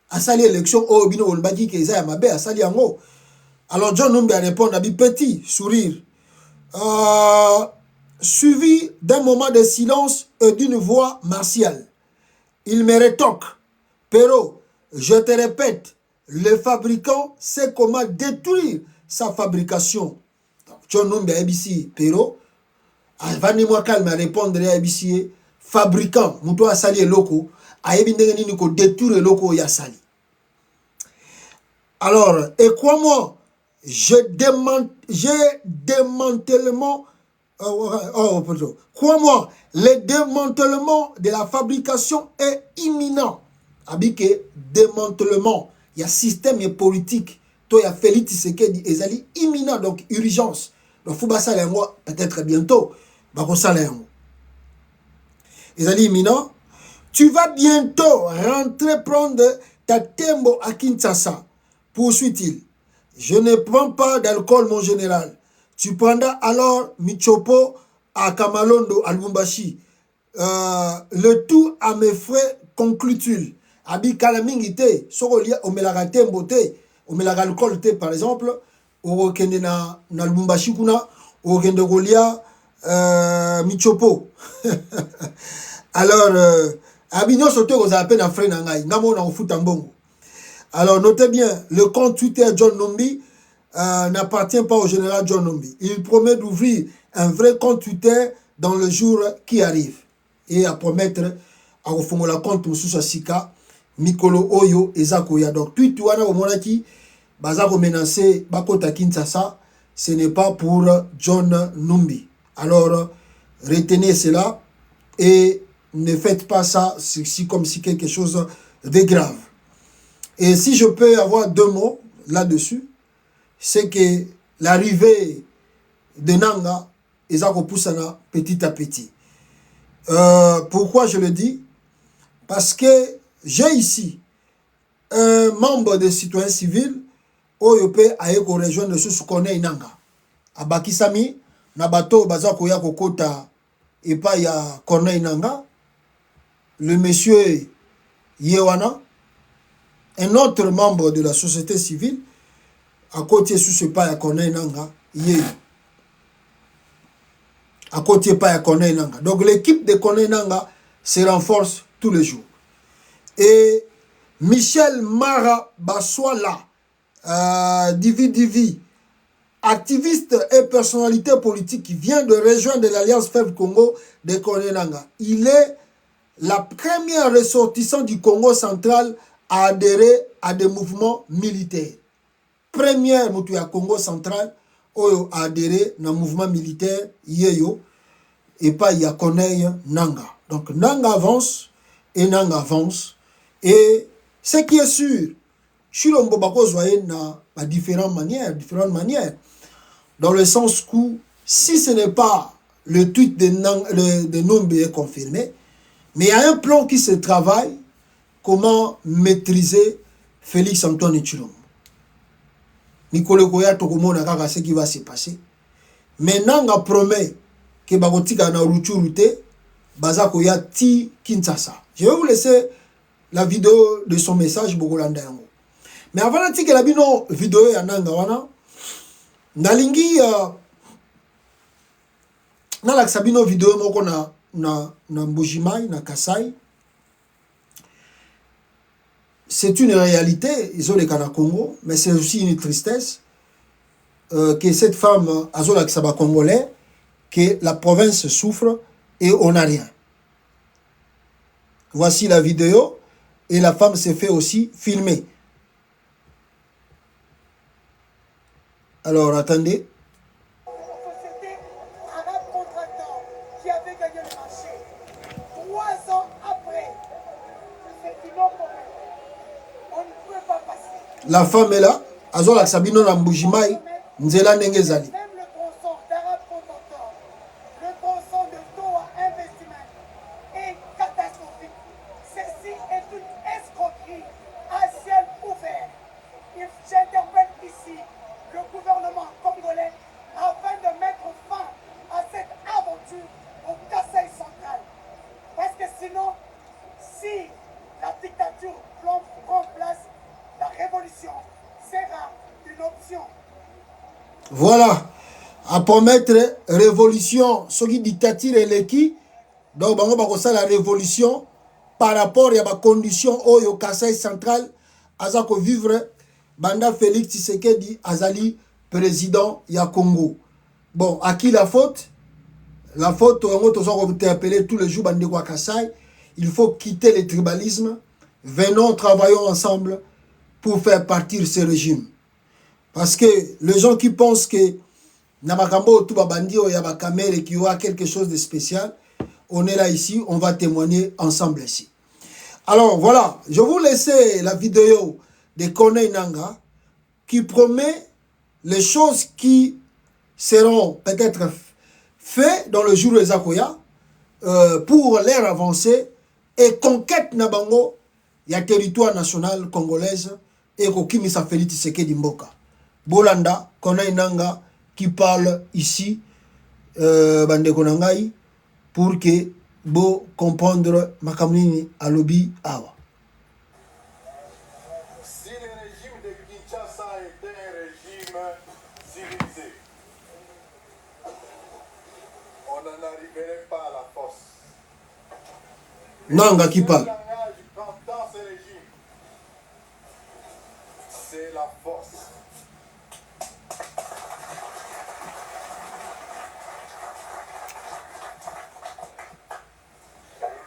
S2: A sali élection, oh, bino Olobaki que Isaiah Mabe a sali ango. Alors John Numbi a répondu, petit sourire, suivi d'un moment de silence et d'une voix martiale. Il me rétorque, Pero, je te répète, le fabricant sait comment détruire sa fabrication. Donc, John Numbi a ABC, Pero, avant-moi calme à répondre à ABC, fabricant, mouto a sali loko, a ebindenge nini ko détruire loko ya sali. Alors, et crois-moi, crois-moi, le démantèlement de la fabrication est imminent. Abike démantèlement, il y a système et politique. Toi, il y a Félix Tshisekedi, ezali imminent, donc urgence. Donc, faut passer à moi peut-être bientôt. Ezali imminent. Tu vas bientôt rentrer prendre ta tembo à Kinshasa. Poursuit-il. Je ne prends pas d'alcool, mon général. Tu prendras alors Michopo à Kamalondo, à Lubumbashi. Le tout à mes frais, conclut-il. Abi Kalamingite, Sorolia, Omelaga Tembote, Omelaga alcool, par exemple, au Kende na Lubumbashi kuna, au Kende Golia, Michopo. Alors, Abignon Soto, vous avez à peine à freiner Nangai, Namo na Ofutambongo. Alors, notez bien, le compte Twitter John Numbi n'appartient pas au général John Numbi. Il promet d'ouvrir un vrai compte Twitter dans le jour qui arrive. Et à promettre à refongola compte Moussousa Sika, Mikolo Oyo et Zakoya. Donc, Twitter, au Monaki, Bazako menacé, Bakota Kinshasa, ce n'est pas pour John Numbi. Alors, retenez cela et ne faites pas ça comme si quelque chose de grave. Et si je peux avoir deux mots là-dessus, c'est que l'arrivée de Nanga est repoussana petit à petit. Pourquoi je le dis? Parce que j'ai ici un membre des citoyens civils Oyope Aeko rejoindre sous Kone Nanga. A Bakisami, Nabato Bazako ya Kokota et pas ya Kone Nanga. Le monsieur Yewana, un autre membre de la société civile, à côté sous ce pas à Corneille Nanga, à côté pas à Corneille Nanga. Donc l'équipe de Corneille Nanga se renforce tous les jours. Et Michel Mara Baswala, Divi, activiste et personnalité politique qui vient de rejoindre l'Alliance Fleuve Congo de Corneille Nanga. Il est la première ressortissante du Congo central à adhérer à des mouvements militaires. Première moutou à Congo central a adhéré à un mouvement militaire yeyo et pas y a Corneille Nanga. Donc Nanga avance et Nanga avance. Et ce qui est sûr, Chilombo bakozwa na différentes manières. Dans le sens où, si ce n'est pas le tweet de Nombe est confirmé, mais il y a un plan qui se travaille, comment maîtriser Félix Antoine Tshilombo. Nicolas Koya Tokomona kaka ce qui va se passer. Maintenant, on promet que Bagotika na Ruchurute, Baza Koya ti Kinshasa. Je vais vous laisser la vidéo de son message Bogolanda yango. Mais avant de la vidéo ya nanga wana, nalingi na la sabino vidéo moko na Mbujimai na Kasai. C'est une réalité, ils ont les Kana Congo, mais c'est aussi une tristesse que cette femme Azola Ksaba congolais, que la province souffre et on n'a rien. Voici la vidéo et la femme s'est fait aussi filmer. Alors attendez.
S6: Société arabe contractant qui avait gagné le marché 3 ans après, c'est une autre on ne peut pas passer.
S2: La femme est là. Azola Sabino na Mbujimai, Nzela Nengezali.
S6: Même le tronçon d'arabe contractant, le tronçon de Toa Investissement est catastrophique. Ceci est une escroquerie à ciel ouvert. J'interpelle ici le gouvernement congolais afin de mettre fin à cette aventure au Kasaï central. Parce que sinon, si la dictature prend place, la révolution sera une option.
S2: Voilà. À promettre révolution, ce qui dictature est l'équipe. Donc, on va la révolution par rapport à la condition au Kasaï central. Azako vivre. Banda Félix Tshisekedi Azali, président ya Congo. Bon, à qui la faute? La faute, on va appeler tous les jours Bande kwa Kasai. Il faut quitter le tribalisme. Venons, travaillons ensemble pour faire partir ce régime. Parce que les gens qui pensent que Namakambo Tuba Bandi ou Yabakamel et qu'il y aura quelque chose de spécial, on est là ici, on va témoigner ensemble ici. Alors voilà, je vous laisse la vidéo de Kone Nanga qui promet les choses qui seront peut-être faites dans le jour de Zakoya pour l'ère avancée et conquête Nabango, il y a territoire national congolaise et Kokimisa Félix Tshisekedi Mboka. Bolanda, Kone Nanga qui parle ici, Bande Konangai, pour que vous comprendre Makamini Alobi Awa. Nanga qui parle.
S5: C'est la force.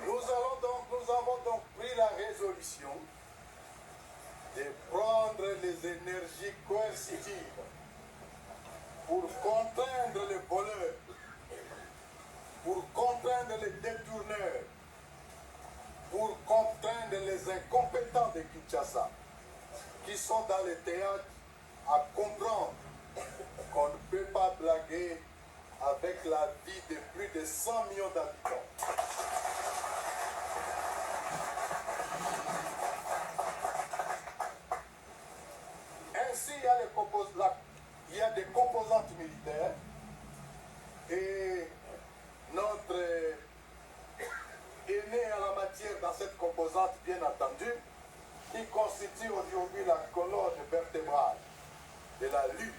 S5: Nous avons donc pris la résolution de prendre les énergies coercitives pour contraindre les voleurs, pour contraindre les détourneurs, pour contraindre les incompétents de Kinshasa qui sont dans les théâtres à comprendre qu'on ne peut pas blaguer avec la vie de plus de 100 millions d'habitants. Ainsi, il y a des composantes militaires et notre aîné à la matière dans cette composante, bien entendu, qui constitue aujourd'hui la colonne vertébrale de la lutte.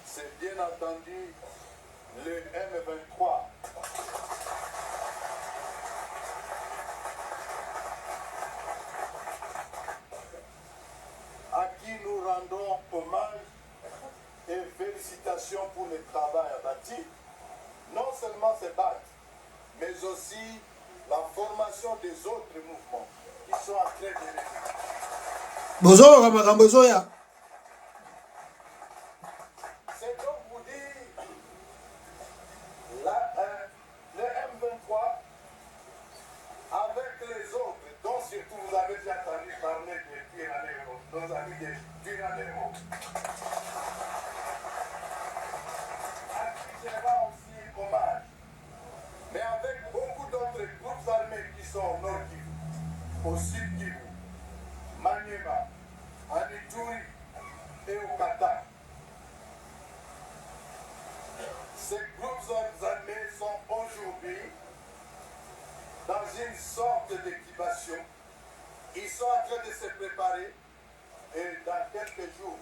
S5: C'est bien entendu le M23. À qui nous rendons hommage et félicitations pour le travail abattu. Non seulement ces battre, mais aussi la formation des autres mouvements qui sont en train de réaliser. C'est donc vous dire, le M23, avec les autres, dont surtout vous avez déjà entendu parler depuis l'année
S1: nos amis de Duranero. À qui je rends aussi hommage. Mais avec beaucoup d'autres groupes armés qui sont au Nord Kivu, au Sud Kivu, Maniema, à Ituri et au Qatar. Ces groupes armés sont aujourd'hui dans une sorte d'équipation. Ils sont en train de se préparer et dans quelques jours,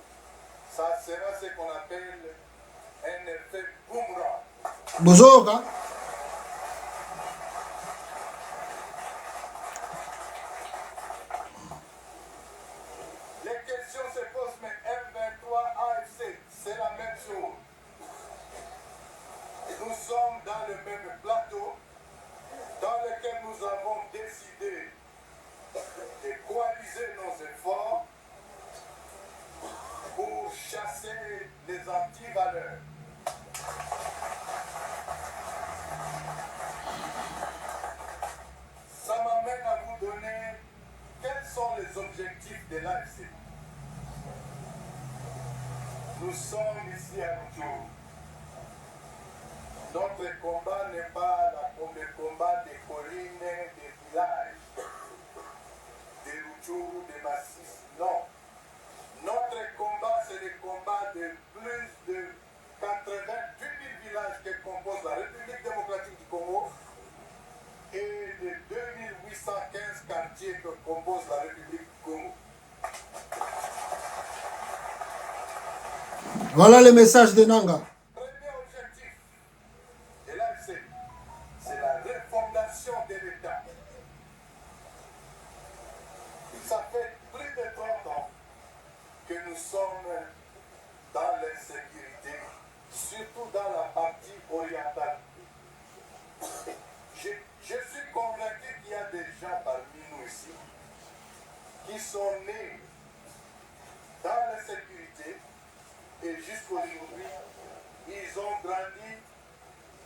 S1: ça sera ce qu'on appelle un effet boomerang.
S2: Bonjour, hein?
S1: Les questions se posent, mais M23 AFC, c'est la même chose. Nous sommes dans le même plateau dans lequel nous avons décidé de coaliser nos efforts pour chasser les antivaleurs. Ça m'amène à vous donner quels sont les objectifs de l'AFC. Nous sommes ici à Rutshuru. Notre combat n'est pas le combat des collines, des villages, des Rutshuru, des massifs, non. Notre combat, c'est le combat de plus de 88 000 villages qui composent la République démocratique du Congo et de 2815 quartiers que compose la République du Congo.
S2: Voilà le message de Nanga.
S1: Premier objectif de l'AFC, c'est la refondation de l'État. Ça fait plus de 30 ans que nous sommes dans l'insécurité, surtout dans la partie orientale. Je suis convaincu qu'il y a des gens parmi nous ici qui sont nés dans l'insécurité et jusqu'aujourd'hui, ils ont grandi,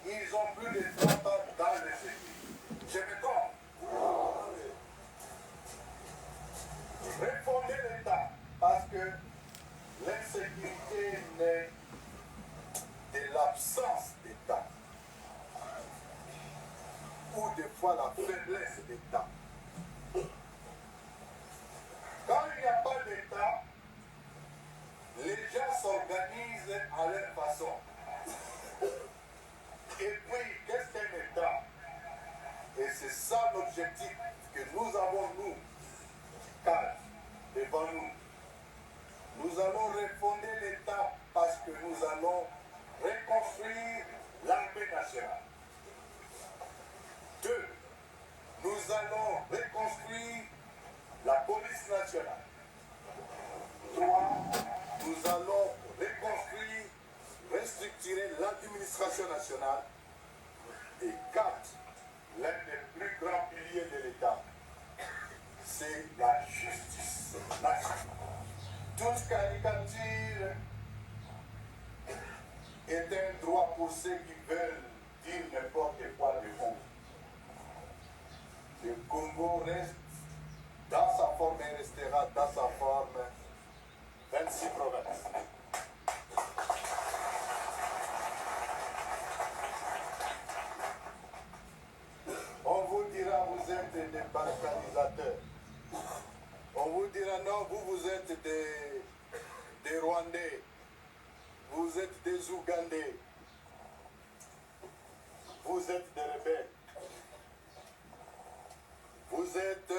S1: ils ont plus de 30 ans dans l'insécurité. Je me trompe. Réformer l'État parce que l'insécurité naît de l'absence d'État ou des fois la faiblesse d'État. Quand il n'y a pas d'État, les gens s'organisent à leur façon. Et puis, qu'est-ce qu'un État? Et c'est ça l'objectif que nous avons, nous, car devant nous. Nous allons refonder l'État parce que nous allons reconstruire l'armée nationale. 2. Nous allons reconstruire la police nationale. 3. Nous allons reconstruire, restructurer l'administration nationale. Et 4. L'un des plus grands piliers de l'État, c'est la justice nationale. Toute caricature est un droit pour ceux qui veulent dire n'importe quoi de vous. Le Congo reste dans sa forme et restera dans sa forme 26 provinces. On vous dira vous êtes des balkanisateurs. On vous dira non, vous êtes des Rwandais, vous êtes des Ougandais, vous êtes des rebelles, vous êtes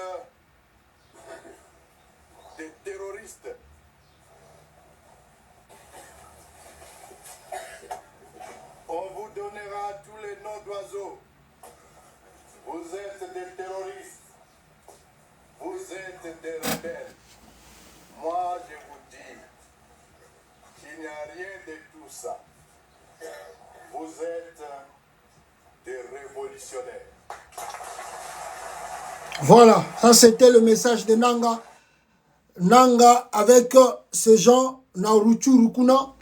S1: des terroristes. On vous donnera tous les noms d'oiseaux. Vous êtes des terroristes. Vous êtes des rebelles. Moi, je vous dis qu'il n'y a rien de tout ça. Vous êtes des révolutionnaires.
S2: Voilà, ça c'était le message de Nanga. Nanga avec ces gens, Rutshuru kuna,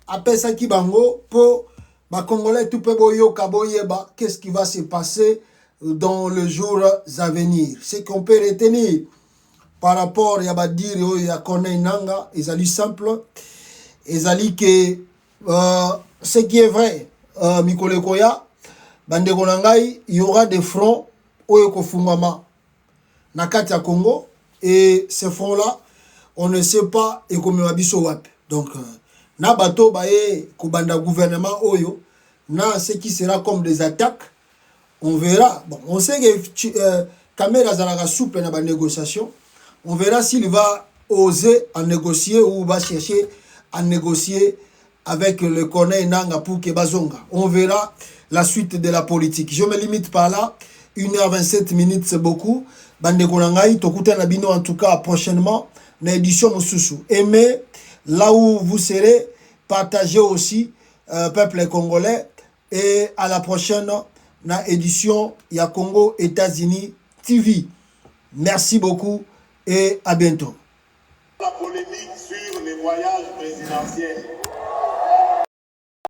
S2: appelle ça Kibango, pour les Congolais tout peu boyoka boyeba, qu'est-ce qui va se passer dans les jours à venir. Ce qu'on peut retenir, par rapport à dire il y a Corneille Nanga, ils allaient simple, ils allaient que ce qui est vrai, Mikole Koya, Bande Konangai, il y aura des fronts Oyeko Fungama, Nakati à Congo, et ces fronts-là, on ne sait pas et comme Mabiso Wap. Donc, na bato bae Kubanda gouvernement Oyo, na ce qui sera comme des attaques, on verra. Bon, on sait que Kamera Zalaga souple dans la négociation. On verra s'il va oser en négocier ou va chercher à négocier avec le Corneille Nanga pour Kebazonga. On verra la suite de la politique. Je me limite par là. 1h27 minutes, c'est beaucoup. Bande Konangai, Tokuta Nabino, en tout cas, prochainement, dans l'édition Moussousou. Aimez là où vous serez, partagez aussi, peuple congolais. Et à la prochaine, dans l'édition Ya Congo États-Unis TV. Merci beaucoup et à bientôt.
S1: La polémique sur les voyages présidentiels.